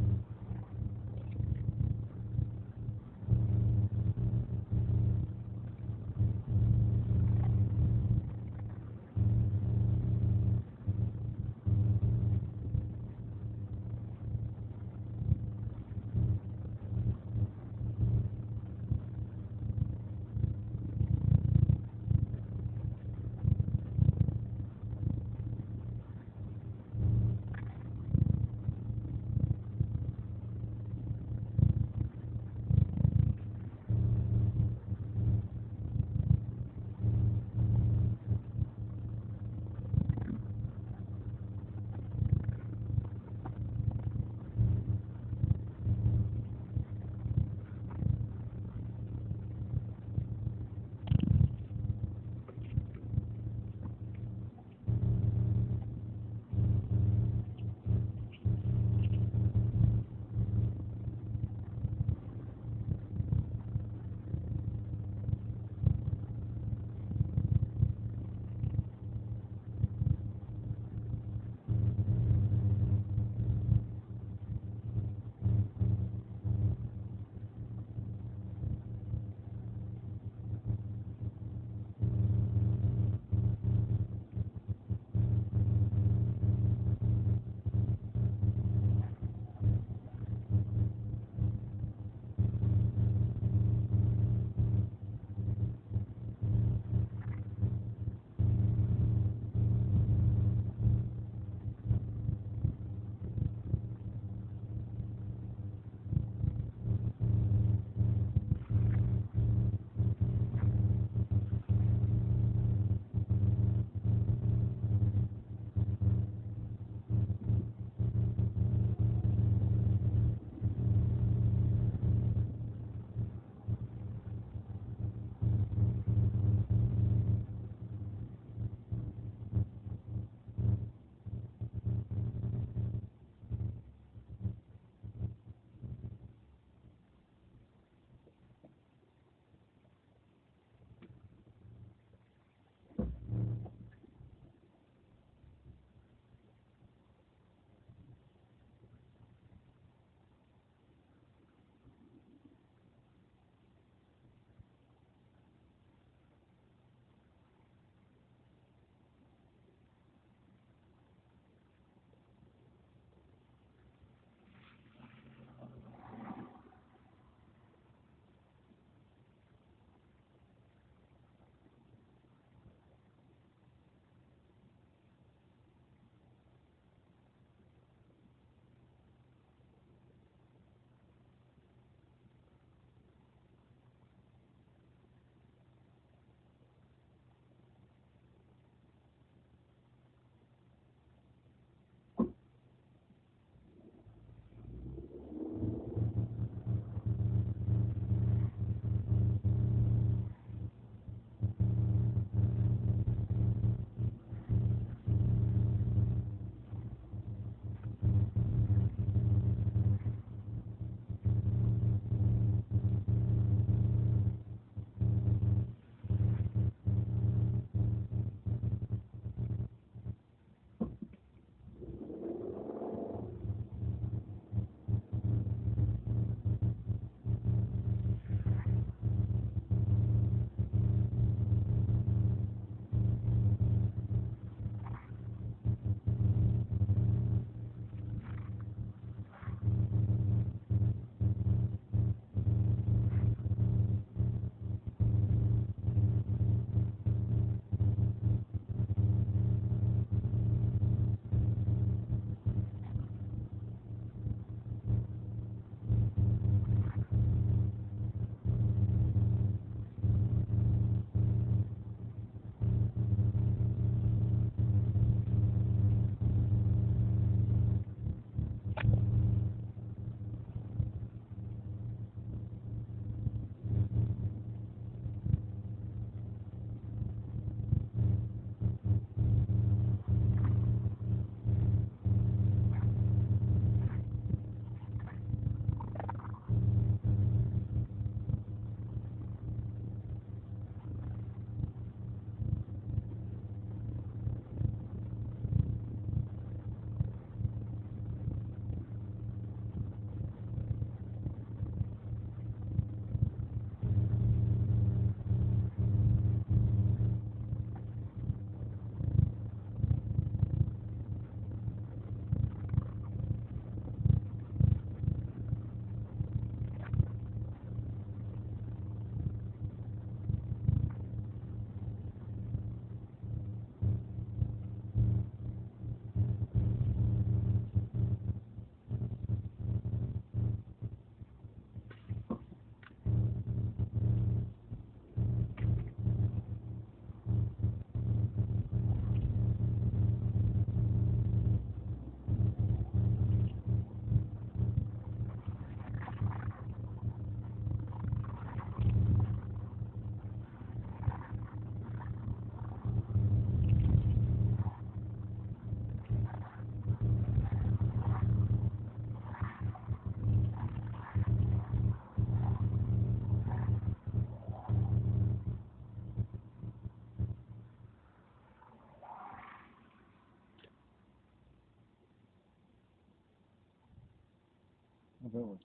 Village.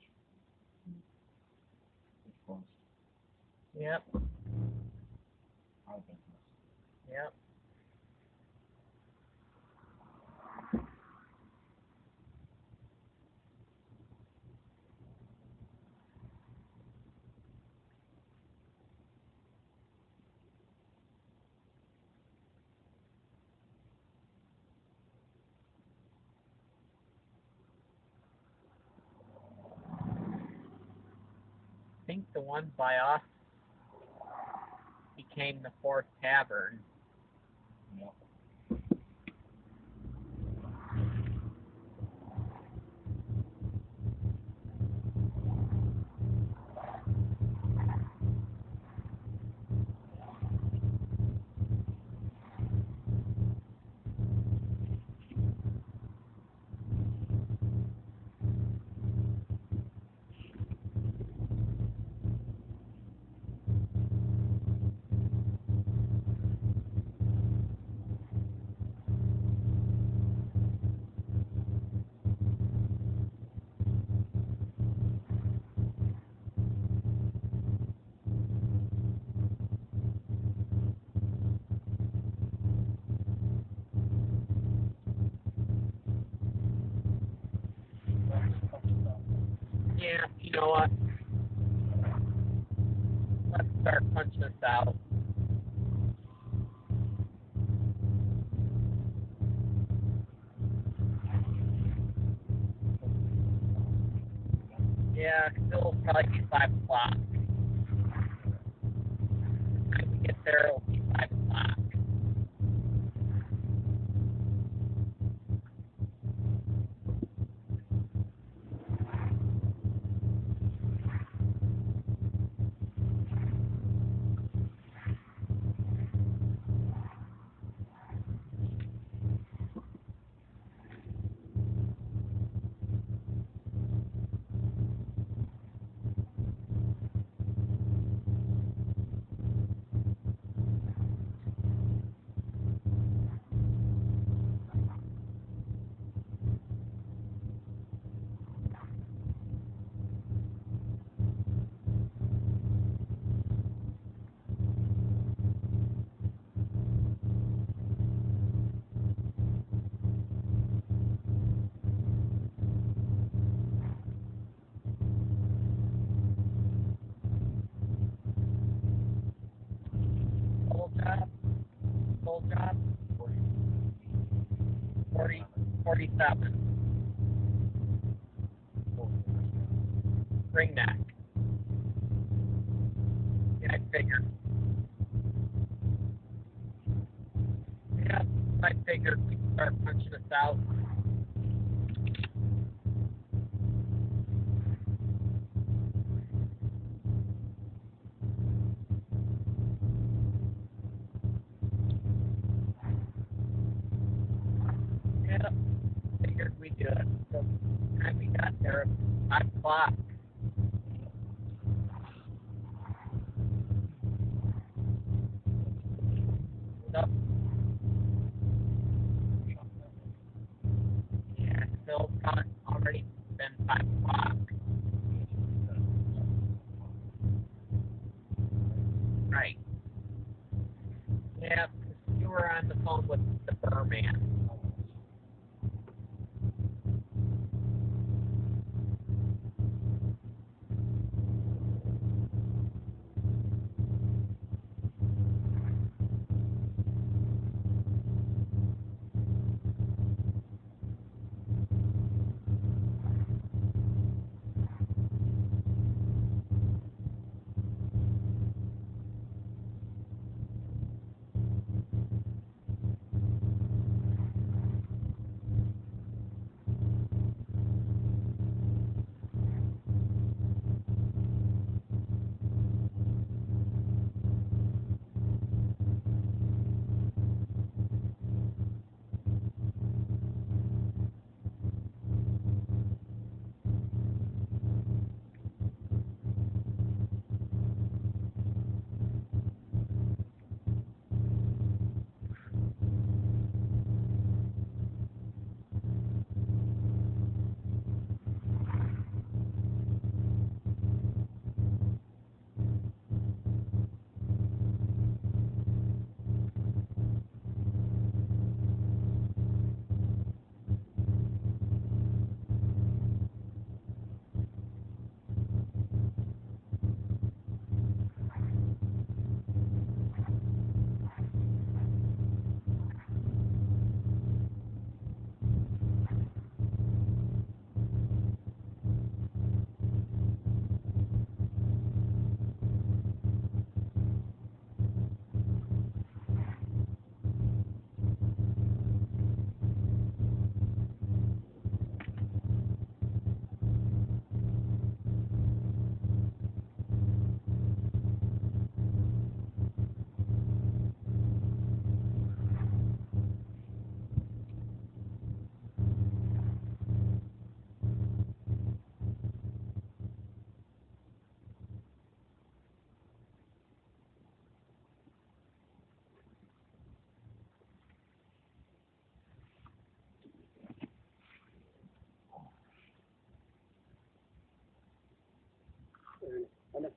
It's closed. Yep. Our business. Yep. I think the one by us became the Fourth Tavern. Yep. Yeah, you know what? Let's start punching this out. Yeah, it'll probably be 5 o'clock. When we get there, it'll be 5 o'clock. Full job? 47. Ring neck. Yeah, I figured. Yeah, I figured we'd start punching this out. Yeah, figured we'd do it. So, time we got there at 5 o'clock. Up. Yeah, still not already been 5 o'clock. Right. Yeah, you were on the phone with the Burman.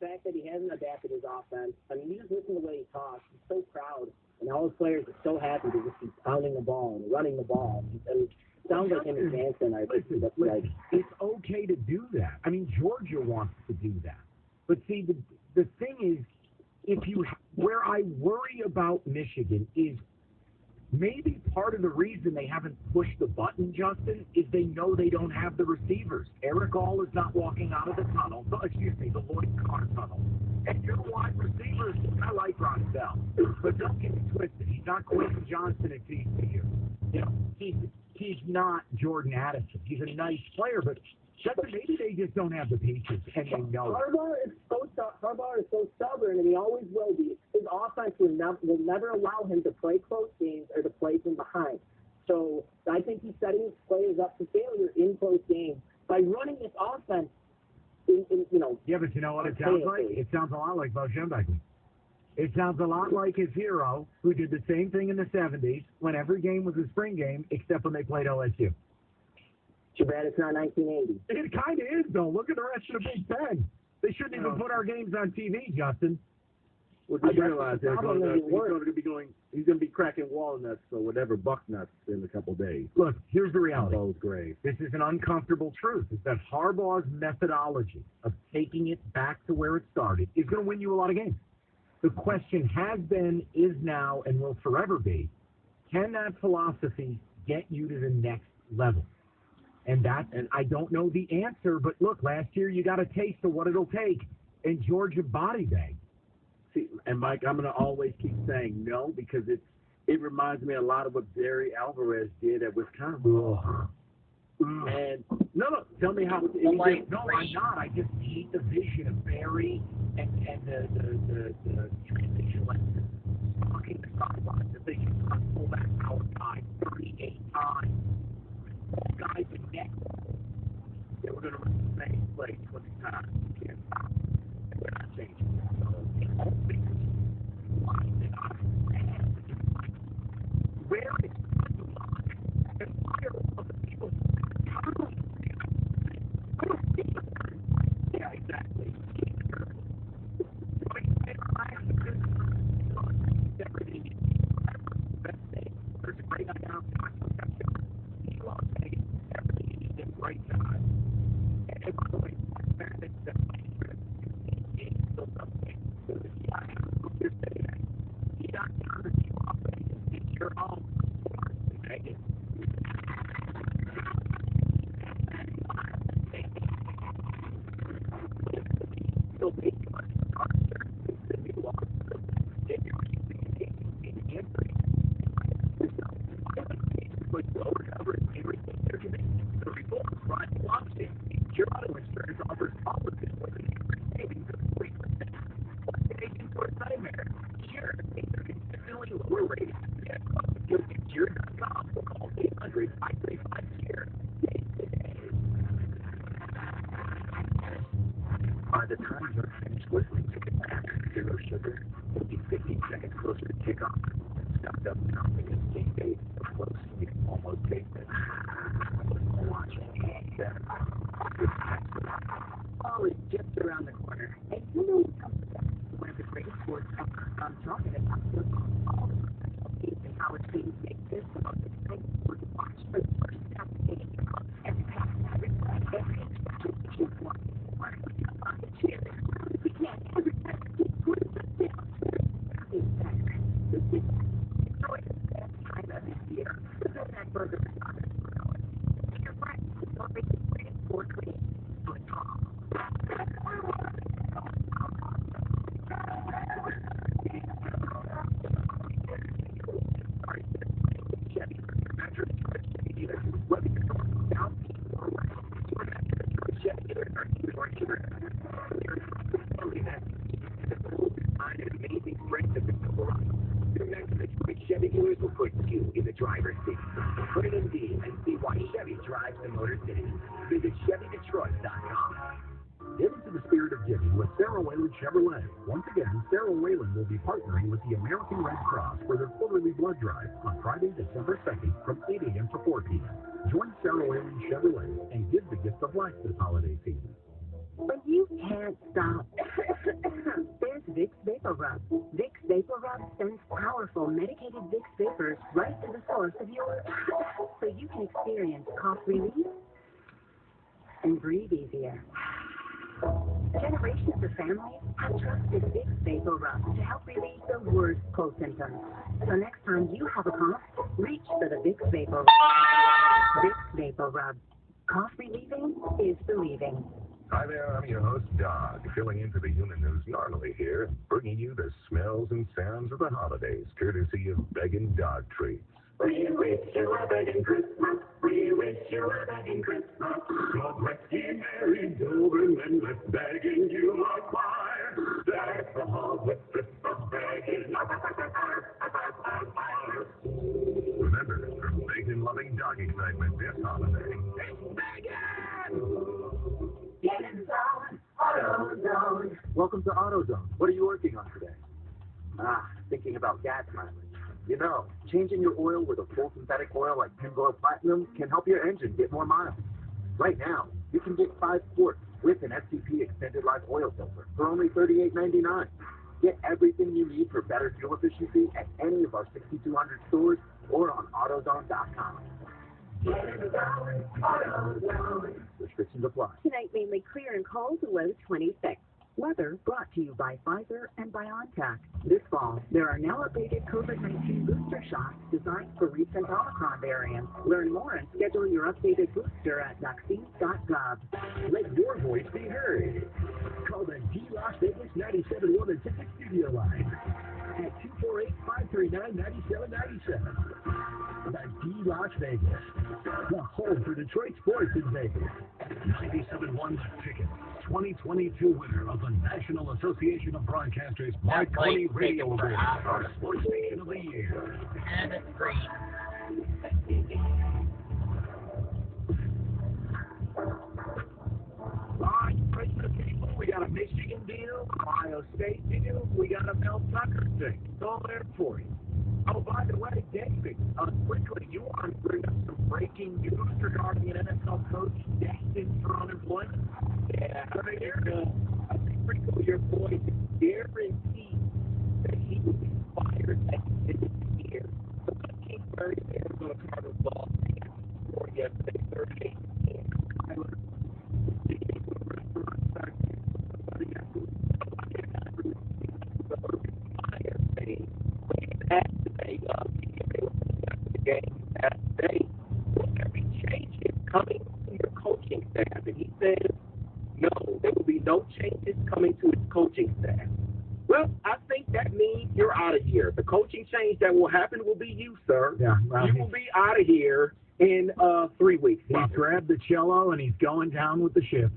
fact that he hasn't adapted his offense. I mean, you just listen to the way he talks. He's so proud, and all his players are so happy to just keep pounding the ball and running the ball. And it sounds like him and Jansen. Listen, it's okay to do that. I mean, Georgia wants to do that. But see, the thing is, where I worry about Michigan is maybe part of the reason they haven't pushed the button, Justin, is they know they don't have the receivers. Eric All is not walking out of the tunnel. The Lloyd Carr tunnel. And your wide receivers, I like Ron Bell, but don't get me twisted. He's not Quentin Johnson at TCU. You know, he's not Jordan Addison. He's a nice player, but maybe they just don't have the pieces, and they know it. Harbaugh is so stubborn, and he always will be. His offense will never allow him to play close games or to play from behind. So I think he's setting his players up for failure in close games by running this offense. Yeah, but you know what it sounds like? It sounds a lot like Bo Schembechler. It sounds a lot like his hero, who did the same thing in the 70s when every game was a spring game, except when they played OSU. Too bad it's not 1980. It kind of is, though. Look at the rest of the Big Ten. They shouldn't even put our games on TV, Justin. Well, you realize he's going to be cracking walnuts or whatever bucknuts in a couple of days. Look, here's the reality. Grave. This is an uncomfortable truth. Is that Harbaugh's methodology of taking it back to where it started is going to win you a lot of games. The question has been, is now, and will forever be, can that philosophy get you to the next level? And I don't know the answer, but look, last year you got a taste of what it'll take, and Georgia body bag. See, and Mike, I'm going to always keep saying no because it reminds me a lot of what Barry Alvarez did at Wisconsin. And no, tell me how. No, I'm not. I just hate the vision of Barry and the transition like stalking the sidelines. If they just pull that power guy 38 times. Guys in neck. They were going to run the same play 20 times. You can't stop. And we're not changing it. So it's all because why did I have to do like where is the line? And why are all the people I don't think yeah, exactly. There's a great guy down right time. And by the way, he got down to you off it's your own sport. Okay? Still make much that we lost with lower coverage everything they're doing. The reforms right philosophy. Your auto insurance offers policies with an average savings of 40%. What's the agent for a nightmare? Sure, things are consistently lower rated. Get Cure.com or call 800-535-CURE. By the time you're finished listening to Capacity Zero Sugar, you'll be 15 seconds closer to kickoff. Stocked up confidence, game day, so close you can almost taste it. Watching. Fall is just around the corner, and you know what comes with that? One of the greatest sports ever. I'm talking about football. All the professional teams and college teams make this the most exciting sport to watch. For the first half of the game, every pass, every play, every expression that you want. Why don't we jump on the chair as loud as we can? Every time we keep putting them down. Enjoy the best time of the year. The Big Mac Burger is on its grill. Your friends is always waiting for clean. Chevy dealers will put you in the driver's seat. Put it in D and see why Chevy drives the Motor City. Visit ChevyDetroit.com. Give into the spirit of giving with Sarah Whalen Chevrolet. Once again, Sarah Whalen will be partnering with the American Red Cross for their quarterly blood drive on Friday, December 2nd from 8 a.m. to 4 p.m. Join Sarah Whalen Chevrolet and give the gift of life this holiday season. When you can't stop, there's Vicks Vapor Rub. Vicks Vapor Rub sends powerful medicated Vicks vapors right to the source of your, so you can experience cough relief and breathe easier. Generations of families have trusted Vicks Vapor Rub to help relieve the worst cold symptoms. So next time you have a cough, reach for the Vicks Vapor Rub. Vicks Vapor Rub. Cough relieving is believing. Hi there, I'm your host, Dog, filling in for the human who's normally here, bringing you the smells and sounds of the holidays, courtesy of Beggin' Dog Treats. We wish you a begging Christmas. We wish you a begging Christmas. So let's be merry, Doberman, let's begging you acquire. That's the hall with Christmas begging. Remember, for bacon-loving dog excitement this holiday, Get inside AutoZone. Welcome to AutoZone. What are you working on today? Thinking about gas mileage. You know, changing your oil with a full synthetic oil like Pennzoil Platinum can help your engine get more miles. Right now, you can get 5 quarts with an SCP Extended Life Oil Filter for only $38.99. Get everything you need for better fuel efficiency at any of our 6,200 stores or on AutoZone.com. Restrictions apply. Tonight, mainly clear and cold, low 26. Weather brought to you by Pfizer and BioNTech. This fall, there are now updated COVID-19 booster shots designed for recent Omicron variants. Learn more and schedule your updated booster at vaccines.gov. Let your voice be heard. Call the D Las Vegas 97.1 Authentic Studio line at 248-539-9797. The D Las Vegas, the home for Detroit sports in Vegas. 97.1 The Ticket, 2022 winner of the National Association of Broadcasters Marconi Radio Award for Sports Station of the Year. And it's free. All right, Christmas people, we got a Michigan deal, Ohio State deal, we got a Mel Tucker thing. It's all there for you. Oh, by the way, David, quickly, you want to bring up some breaking news regarding an NFL coach destined for unemployment? Yeah, I think pretty cool. Your boy guaranteed that he will be fired at the end of the year. So Kingsbury, the Arizona Cardinals lost for yesterday, 38. Kyler, the restaurant sector, somebody got to the game today. Will there be changes coming to your coaching staff? And he says, no, there will be no changes coming to his coaching staff. Well, I think that means you're out of here. The coaching change that will happen will be you, sir. Yeah, well, you will be out of here in 3 weeks. He's grabbed the cello and he's going down with the ship.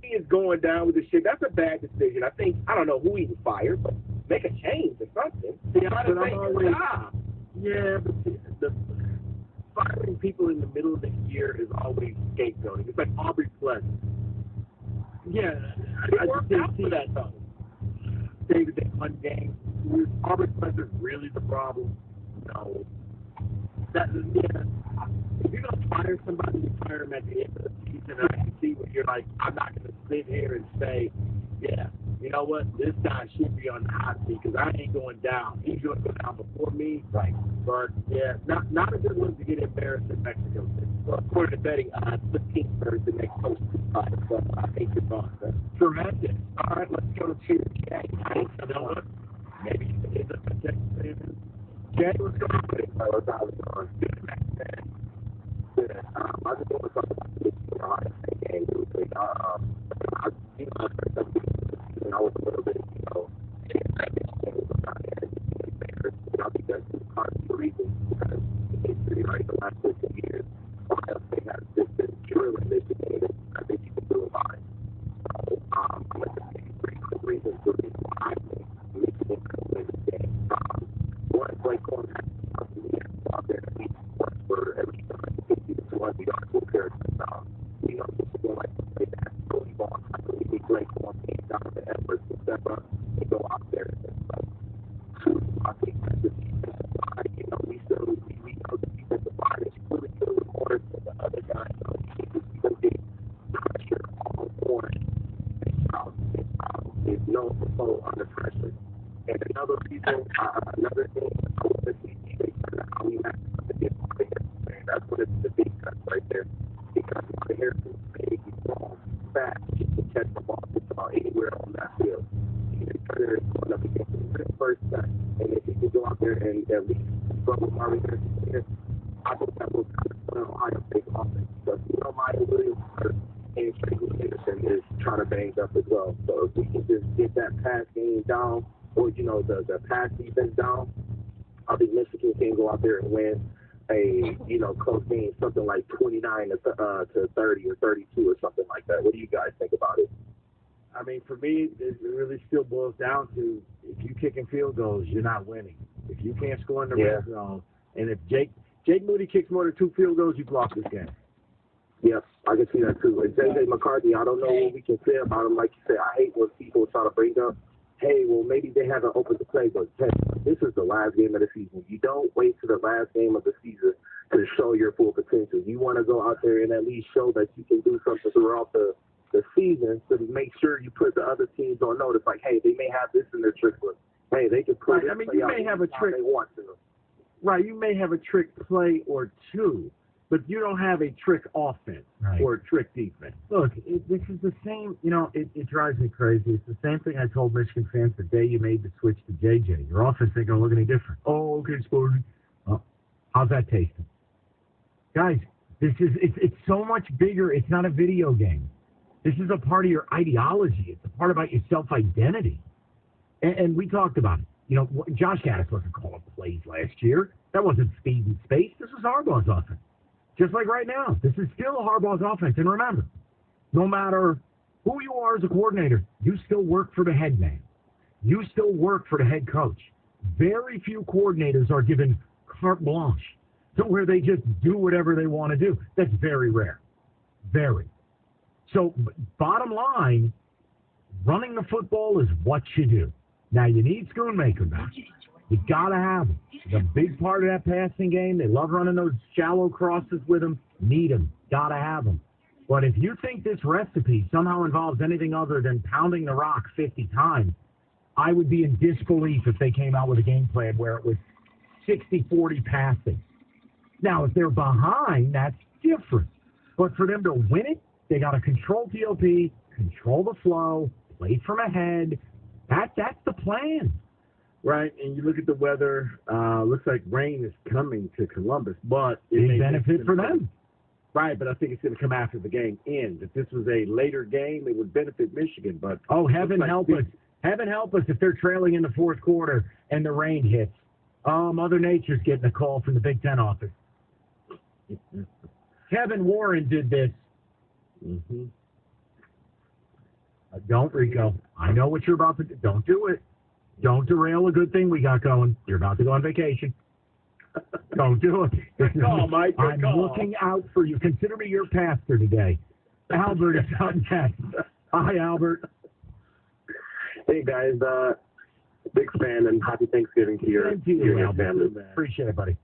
He is going down with the ship. That's a bad decision. I don't know who he would fire, but make a change or something. Yeah, but I'm always, yeah, but the firing people in the middle of the year is always scapegoating. It's like Aubrey Pleasant. Yeah, I just didn't see that though. David, that one game, Aubrey Pleasant really the problem? No. If you're gonna fire somebody, you fire them at the end of the season. I can see what you're like. I'm not gonna sit here and say, yeah, you know what, this guy should be on the hot seat because I ain't going down. He's going to go down before me. Right. But, yeah, not a good one to get embarrassed in Mexico City. Well, according to betting odds, the Kingsbury the next coach to fight. So I hate your thoughts. Tremendous. All right, let's go to Jay. You know what? Maybe you can get the Texas. Jay, what's going on? What's going? Good, man. Good. I just want to talk about this Ohio State game real quick. I heard something. I was a little bit, I think that's part of the reason because history, right, the last 15 years, Ohio State has just been drilling Michigan, and I think you can do a lot. So, I'm going to just give you 3 quick reasons for why I think Michigan could win this game. One, Blake Corum has to go out there and at least once for at least 150 to 200 yards will carry touchdown. We know Michigan likes to play that early ball. I believe Blake Corum came down to Edwards to step up and go out there and like, I think that's the defensive line. We know the defensive line is really good. know football under pressure. And another reason, another thing, I want to see how we match up against Harden. That's what it's the big cut right there. Because Harden is strong, fast, just to catch the ball just about anywhere on that field. Even Turner is going up against him for the first time. And if he can go out there and at least run with Marvin Harrison, I think that will kind of put Ohio State's offense. Because Maya Williams and Tracy Henderson is trying to bang up as well. So if we can just get that pass game down, or, the pass defense down, I think Michigan can go out there and win a, close game, something like 29 to 30 or 32 or something like that. What do you guys think about it? I mean, for me, it really still boils down to if you kicking field goals, you're not winning. If you can't score in the red zone, and if Jake Moody kicks more than 2 field goals, you've lost this game. Yep, I can see that too. And J.J. McCarthy, I don't know what we can say about him. Like you said, I hate when people try to bring up, hey, well, maybe they haven't opened the playbook. Hey, this is the last game of the season. You don't wait to the last game of the season to show your full potential. You want to go out there and at least show that you can do something throughout the season to make sure you put the other teams on notice. Like, hey, they may have this in their trick book. Hey, they can put it. I mean, you may have a trick. They want to. Right, you may have a trick play or two, but you don't have a trick offense or a trick defense. Look, this is the same, it drives me crazy. It's the same thing I told Michigan fans the day you made the switch to JJ. Your offense ain't going to look any different. Oh, okay, Sporty. How's that tasting? Guys, it's so much bigger. It's not a video game. This is a part of your ideology. It's a part about your self-identity. And we talked about it. Josh Gaddis wasn't calling plays last year. That wasn't speed and space. This was Harbaugh's offense. Just like right now, this is still Harbaugh's offense. And remember, no matter who you are as a coordinator, you still work for the head man. You still work for the head coach. Very few coordinators are given carte blanche to where they just do whatever they want to do. That's very rare. Very. So, bottom line, running the football is what you do. Now, you need Schoonmaker back. You got to have him. He's a big part of that passing game. They love running those shallow crosses with him. Need him. Got to have him. But if you think this recipe somehow involves anything other than pounding the rock 50 times, I would be in disbelief if they came out with a game plan where it was 60-40 passing. Now, if they're behind, that's different. But for them to win it, they got to control TOP, control the flow, play from ahead. That's the plan. Right, and you look at the weather, looks like rain is coming to Columbus, but it big benefit for them. Right, but I think it's going to come after the game ends. If this was a later game, it would benefit Michigan. But heaven help us. Heaven help us if they're trailing in the fourth quarter and the rain hits. Oh, Mother Nature's getting a call from the Big Ten office. Kevin Warren did this. Mm-hmm. Don't, Rico. I know what you're about to do. Don't do it. Don't derail a good thing we got going. You're about to go on vacation. Don't do it. Good call, Mike. I'm looking out for you. Consider me your pastor today. Albert is up next. Hi, Albert. Hey, guys. Big fan and happy Thanksgiving to your family. Appreciate it, buddy.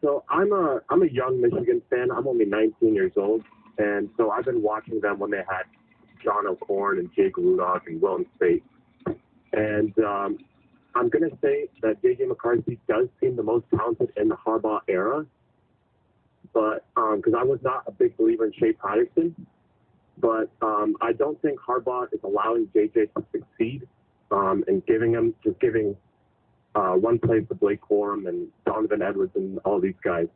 So I'm a young Michigan fan. I'm only 19 years old, and so I've been watching them when they had John O'Korn and Jake Rudolph and Wilton Speight. And I'm going to say that J.J. McCarthy does seem the most talented in the Harbaugh era, but because I was not a big believer in Shea Patterson, but I don't think Harbaugh is allowing J.J. to succeed and giving one play to Blake Corum and Donovan Edwards and all these guys.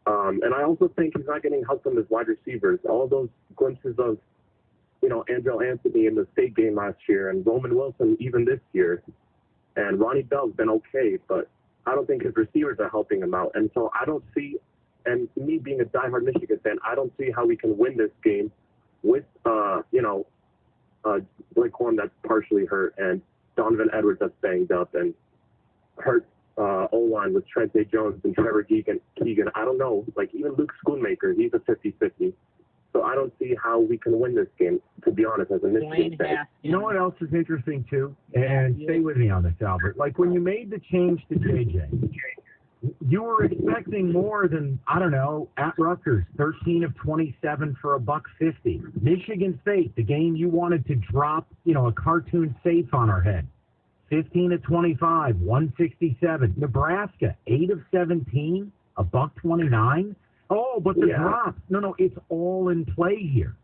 And I also think he's not getting help from his wide receivers. All those glimpses of Andrel Anthony in the state game last year and Roman Wilson even this year. And Ronnie Bell's been okay, but I don't think his receivers are helping him out. And so I don't see, and me being a diehard Michigan fan, I don't see how we can win this game with, Blake Corum that's partially hurt and Donovan Edwards that's banged up and hurt O-line with Trente Jones and Trevor Keegan. I don't know. Like, even Luke Schoonmaker, he's a 50-50. So I don't see how we can win this game, to be honest, as a Michigan fan. You know what else is interesting, too? And stay with me on this, Albert. Like, when you made the change to JJ, You were expecting more than, I don't know, at Rutgers, 13 of 27 for $150. Michigan State, the game you wanted to drop, a cartoon safe on our head, 15 of 25, 167. Nebraska, 8 of 17, $129. Oh, but the drop. No, it's all in play here.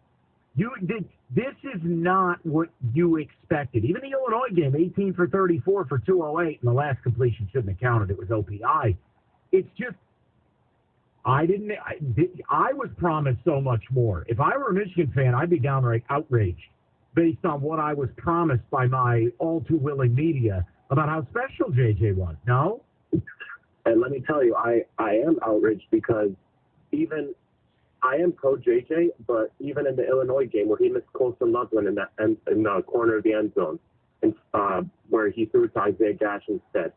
This is not what you expected. Even the Illinois game, 18 for 34 for 208, and the last completion shouldn't have counted. It was OPI. It's just, I was promised so much more. If I were a Michigan fan, I'd be downright outraged based on what I was promised by my all-too-willing media about how special JJ was. No? And let me tell you, I am outraged because I am pro JJ, but even in the Illinois game where he missed Colson Loveland in the corner of the end zone, and where he threw to Isaiah Gash instead,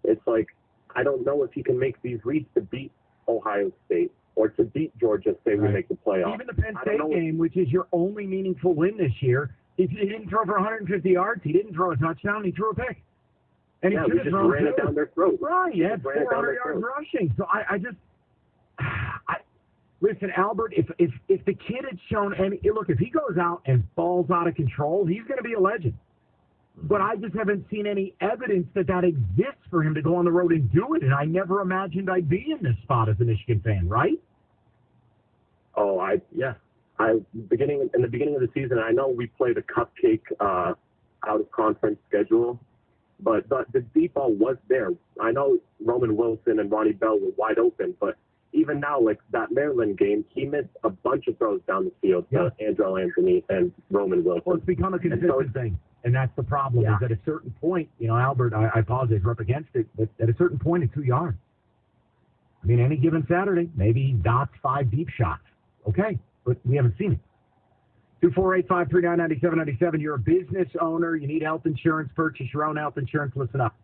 it's like, I don't know if he can make these reads to beat Ohio State or to beat Georgia, say we make the playoffs. Even the Penn State game, which is your only meaningful win this year, he didn't throw for 150 yards. He didn't throw a touchdown. He threw a pick. And he we just ran it down their throat. Right, he had 400 yards rushing. So listen, Albert, if the kid had shown any, look, if he goes out and falls out of control, he's going to be a legend. But I just haven't seen any evidence that exists for him to go on the road and do it. And I never imagined I'd be in this spot as a Michigan fan, right? Oh, in the beginning of the season, I know we played a cupcake out of conference schedule, but the deep ball was there. I know Roman Wilson and Ronnie Bell were wide open, but even now, like that Maryland game, he missed a bunch of throws down the field to Andrell Anthony and Roman Wilson. Well, it's become a consistent thing, and that's the problem. Is at a certain point, Albert, I apologize, we're up against it, but at a certain point, it's who you are. I mean, any given Saturday, maybe he dots 5 deep shots. Okay, but we haven't seen it. 248-539-9797. You're a business owner. You need health insurance. Purchase your own health insurance. Listen up.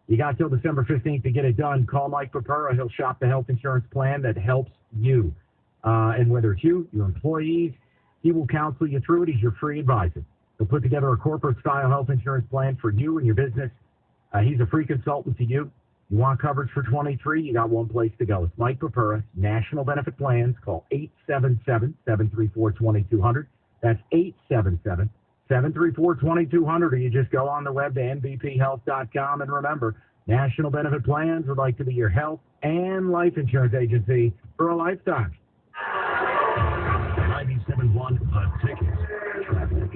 You got till December 15th to get it done. Call Mike Papura. He'll shop the health insurance plan that helps you. And whether it's you, your employees, he will counsel you through it. He's your free advisor. He'll put together a corporate-style health insurance plan for you and your business. He's a free consultant to you. You want coverage for 23, you got one place to go. It's Mike Papura, National Benefit Plans. Call 877-734-2200. That's 877-734-2200, or you just go on the web to nbphealth.com. And remember, National Benefit Plans would like to be your health and life insurance agency for a lifetime. 97.1 The Ticket.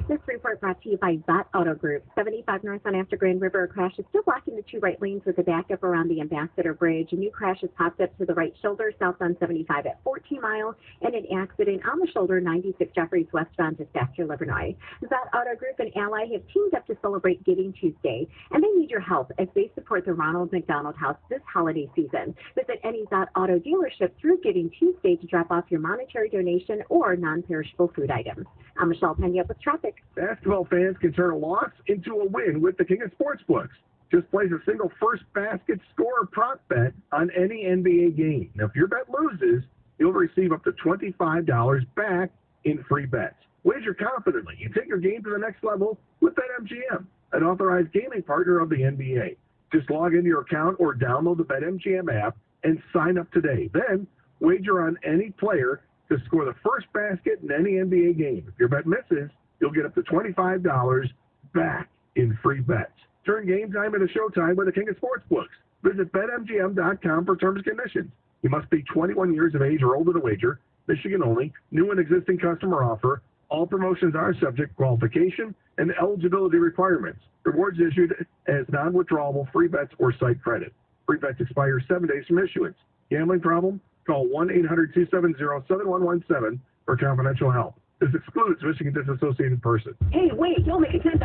This report brought to you by Zott Auto Group. 75 north on after Grand River, a crash is still blocking the 2 right lanes with a backup around the Ambassador Bridge. A new crash has popped up to the right shoulder south on 75 at 14 Mile, and an accident on the shoulder 96 Jeffries westbound to Stafford, Illinois. Zott Auto Group and Ally have teamed up to celebrate Giving Tuesday, and they need your help as they support the Ronald McDonald House this holiday season. Visit any Zott Auto dealership through Giving Tuesday to drop off your monetary donation or non-perishable food items. I'm Michelle Pena with traffic. Basketball fans can turn a loss into a win with the King of Sportsbooks. Just place a single first basket score prop bet on any NBA game. Now, if your bet loses, you'll receive up to $25 back in free bets. Wager confidently and take your game to the next level with BetMGM, an authorized gaming partner of the NBA. Just log into your account or download the BetMGM app and sign up today. Then, wager on any player to score the first basket in any NBA game. If your bet misses, you'll get up to $25 back in free bets. Turn game time into showtime with the King of Sportsbooks. Visit BetMGM.com for terms and conditions. You must be 21 years of age or older to wager. Michigan only. New and existing customer offer. All promotions are subject to qualification and eligibility requirements. Rewards issued as non-withdrawable free bets or site credit. Free bets expire 7 days from issuance. Gambling problem? Call 1-800-270-7117 for confidential help. This excludes Michigan Disassociated Person. Hey, wait, don't make a $10,000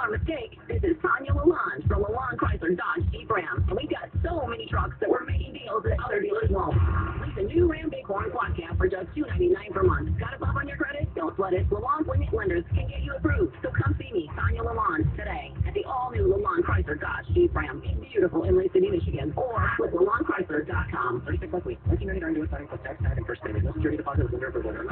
mistake. This is Tanya Lalonde from Lalonde Chrysler Dodge Jeep Ram. And we've got so many trucks that we're making deals that other dealers won't. Lease a new Ram Bighorn Quad Cab for just $299 per month. Got a bump on your credit? Don't sweat it. Lalonde Limit Lenders can get you approved. So come see me, Tanya Lalonde, today at the all-new Lalonde Chrysler Dodge Jeep Ram in beautiful Inlay City, Michigan, or with LalondeChrysler.com. 36 months week. 1999 to a signing plus tax, tag, and first payment. No security deposit is reserved for winter.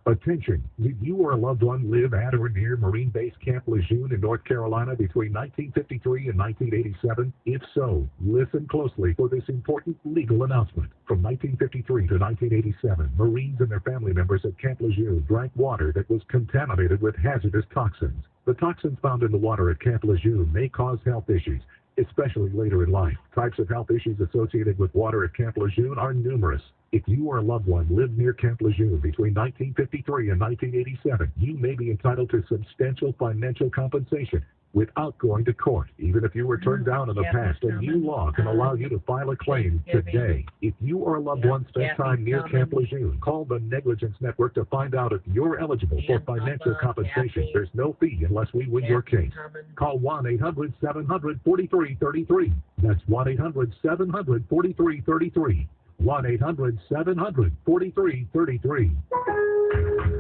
Attention, did you or a loved one live at or near Marine Base Camp Lejeune in North Carolina between 1953 and 1987? If so, listen closely for this important legal announcement. From 1953 to 1987, Marines and their family members at Camp Lejeune drank water that was contaminated with hazardous toxins. The toxins found in the water at Camp Lejeune may cause health issues, especially later in life. Types of health issues associated with water at Camp Lejeune are numerous. If you or a loved one lived near Camp Lejeune between 1953 and 1987, you may be entitled to substantial financial compensation without going to court. Even if you were turned down in the past, a new law can allow you to file a claim today. If you or a loved one spent time near Camp Lejeune, call the Negligence Network to find out if you're eligible for financial compensation. There's no fee unless we win your case. Call 1-800-700-4333. That's 1-800-700-4333. 1-800-700-4333.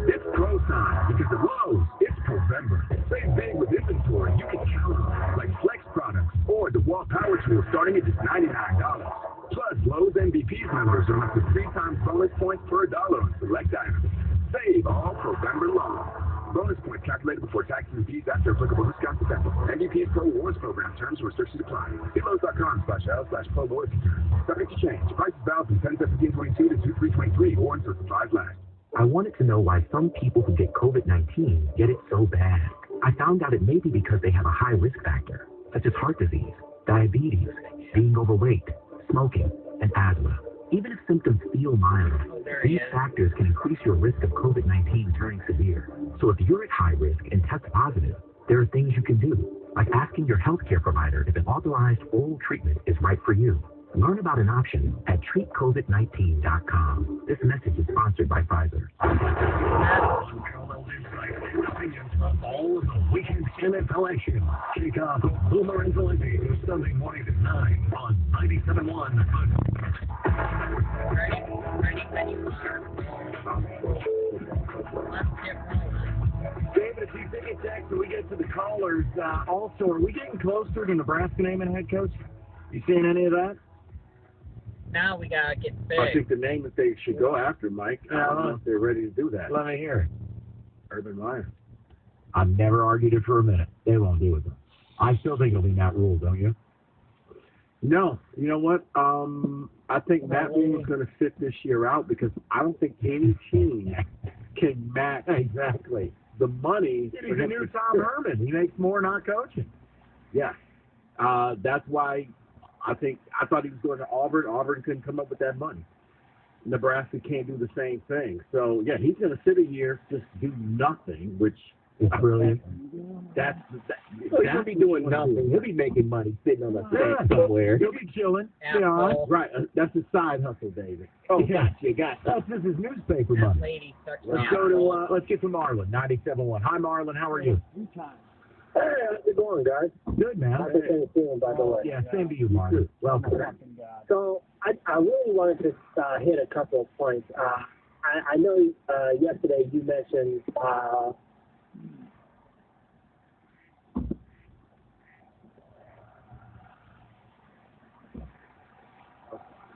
It's Pro Time because at Lowe's, it's November. Save big with inventory you can count on, like Flex products or DeWalt Power Tools starting at just $99. Plus, Lowe's MVPs members earn up to 3 times bonus points per dollar on select items. Save all November long. Bonus points calculated before taxes and fees after applicable discounts effective. MVP Pro Rewards program terms and restrictions apply. See Lowe's.com/L/Pro Loyalty terms. Subject to change. Prices valid from 10/17/22 to 2/3/23 or until supplies last. I wanted to know why some people who get COVID-19 get it so bad. I found out it may be because they have a high risk factor, such as heart disease, diabetes, being overweight, smoking, and asthma. Even if symptoms feel mild, these factors can increase your risk of COVID-19 turning severe. So if you're at high risk and test positive, there are things you can do, like asking your healthcare provider if an authorized oral treatment is right for you. Learn about an option at treatcovid19.com. This message is sponsored by Pfizer. All of the weekend NFL action. Kick off with Boomer and Valenti Sunday morning at 9 on 97.1. Ready when you are. Let's get rolling. David, if you think it's next when we get to the callers, also, are we getting closer to Nebraska naming a head coach? You seeing any of that? Now we gotta get big. I think the name that they should go after, Mike, I don't know if they're ready to do that. Let me hear it. Urban Meyer. I've never argued it for a minute. They won't do it, though. I still think it'll be Matt Rule, don't you? No. You know what? I think Matt Rule is going to sit this year out because I don't think any team can match Exactly. the money. He's a new Tom Herman. He makes more not coaching. Yeah. That's why I thought he was going to Auburn. Auburn couldn't come up with that money. Nebraska can't do the same thing. So, yeah, he's going to sit a year, just do nothing, which is brilliant. That's he'll be doing nothing. He'll be making money sitting on the stage somewhere. He'll be chilling. Right. That's a side hustle, David. Oh, gotcha. This is newspaper money. Let's get to Marlon, 97.1. Hi, Marlon. How are you? Hey, how's it going, guys? Good, man. How's it feeling, by the way? Yeah, same to you, Marlon. Welcome. So I really wanted to hit a couple of points. I know yesterday you mentioned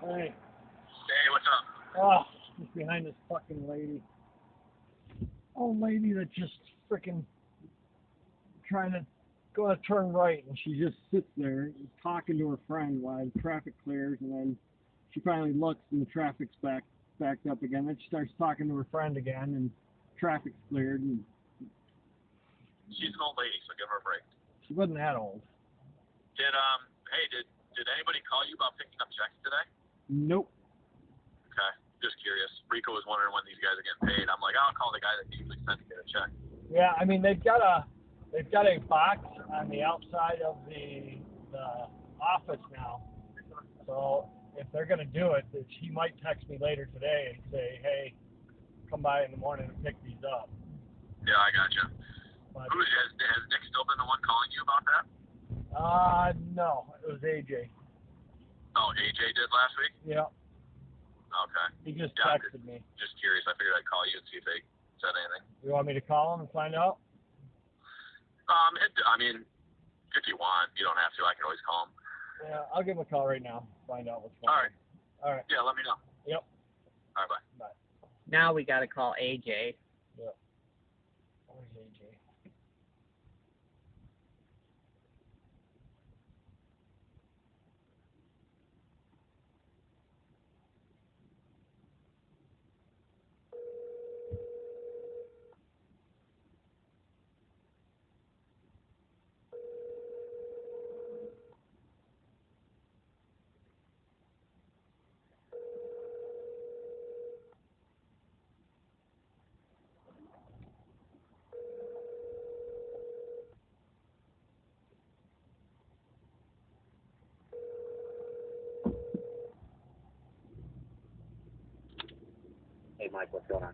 Hey. Hey, what's up? Oh, just behind this fucking lady. Old lady that just freaking trying to go to turn right, and she just sits there talking to her friend while the traffic clears, and then she finally looks and the traffic's backed up again. Then she starts talking to her friend again, and traffic's cleared. And she's an old lady, so give her a break. She wasn't that old. Did anybody call you about picking up checks today? Nope. Okay, just curious. Rico was wondering when these guys are getting paid. I'm like, I'll call the guy that usually sends me a check. Yeah, I mean they've got a box on the outside of the office now. So if they're gonna do it, she might text me later today and say, hey, come by in the morning and pick these up. Yeah, I gotcha. Has Nick still been the one calling you about that? No, it was AJ. Oh, AJ did last week? Yeah. Okay. He just texted me. Just curious. I figured I'd call you and see if they said anything. You want me to call him and find out? I mean, if you want, you don't have to. I can always call him. Yeah, I'll give him a call right now. Find out what's going on. All right. Yeah, let me know. Yep. All right, bye. Now we got to call AJ. Yeah. Where's AJ? Hey, Mike, what's going on?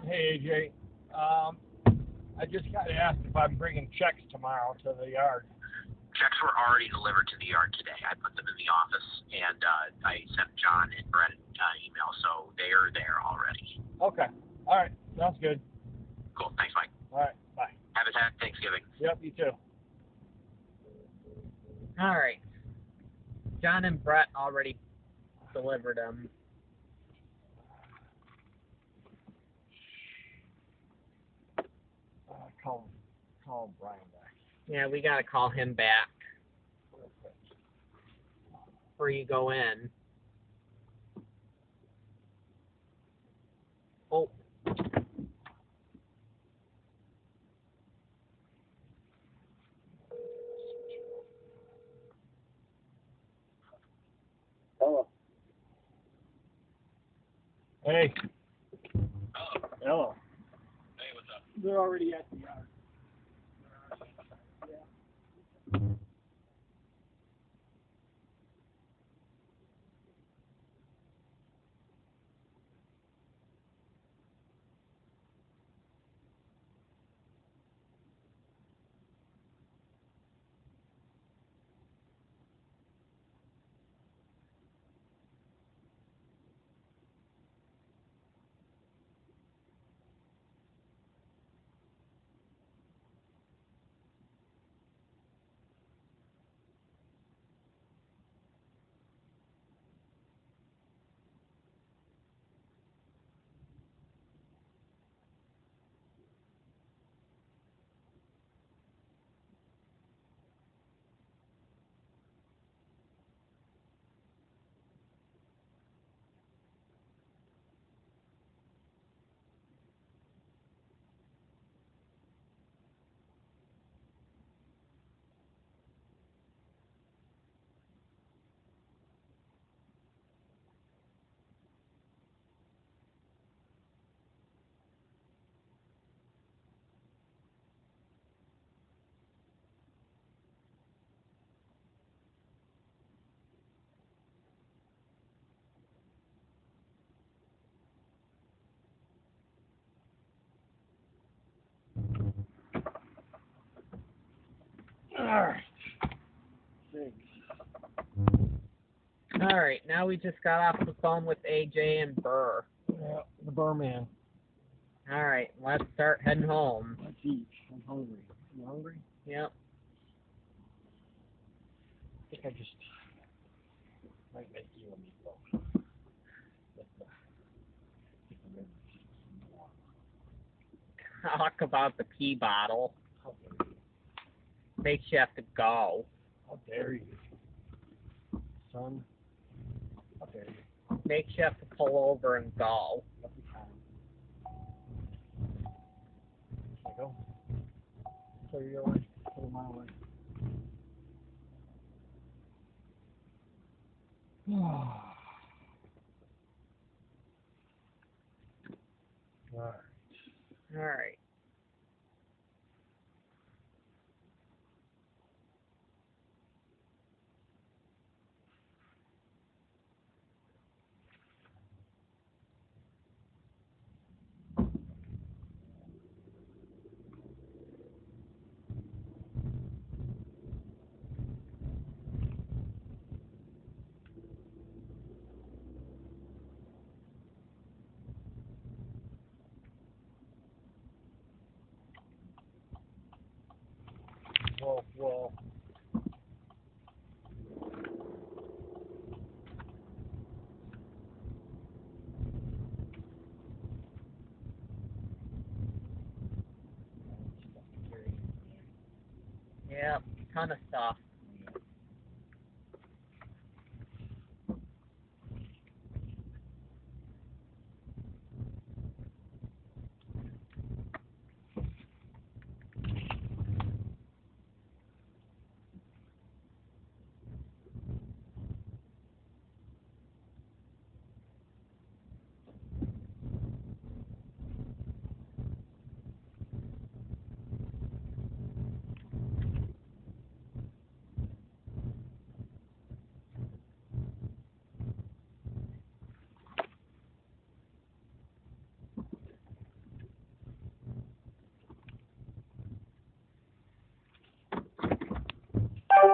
Hey, AJ. I just got asked if I'm bringing checks tomorrow to the yard. Checks were already delivered to the yard today. I put them in the office, and I sent John and Brett an email, so they are there already. Okay. All right. Sounds good. Cool. Thanks, Mike. All right. Bye. Have a happy Thanksgiving. Yep, you too. All right. John and Brett already delivered them. Call Brian back. Yeah, we got to call him back before you go in. Oh. Hello. Hey. Hello. Hello. Hey, what's up? They're already at the yard. All right, now we just got off the phone with AJ and Burr. Yeah, the Burr man. All right, let's start heading home. Let's eat. I'm hungry. You hungry? Yep. I think I just might make you a meatloaf. Talk about the pee bottle. How dare you? Makes you have to go. How dare you? Son. How dare you? Makes you have to pull over and go. Let me Can I go? So you're away. Put my way. Alright. All right. Whoa. Yep, ton of stuff.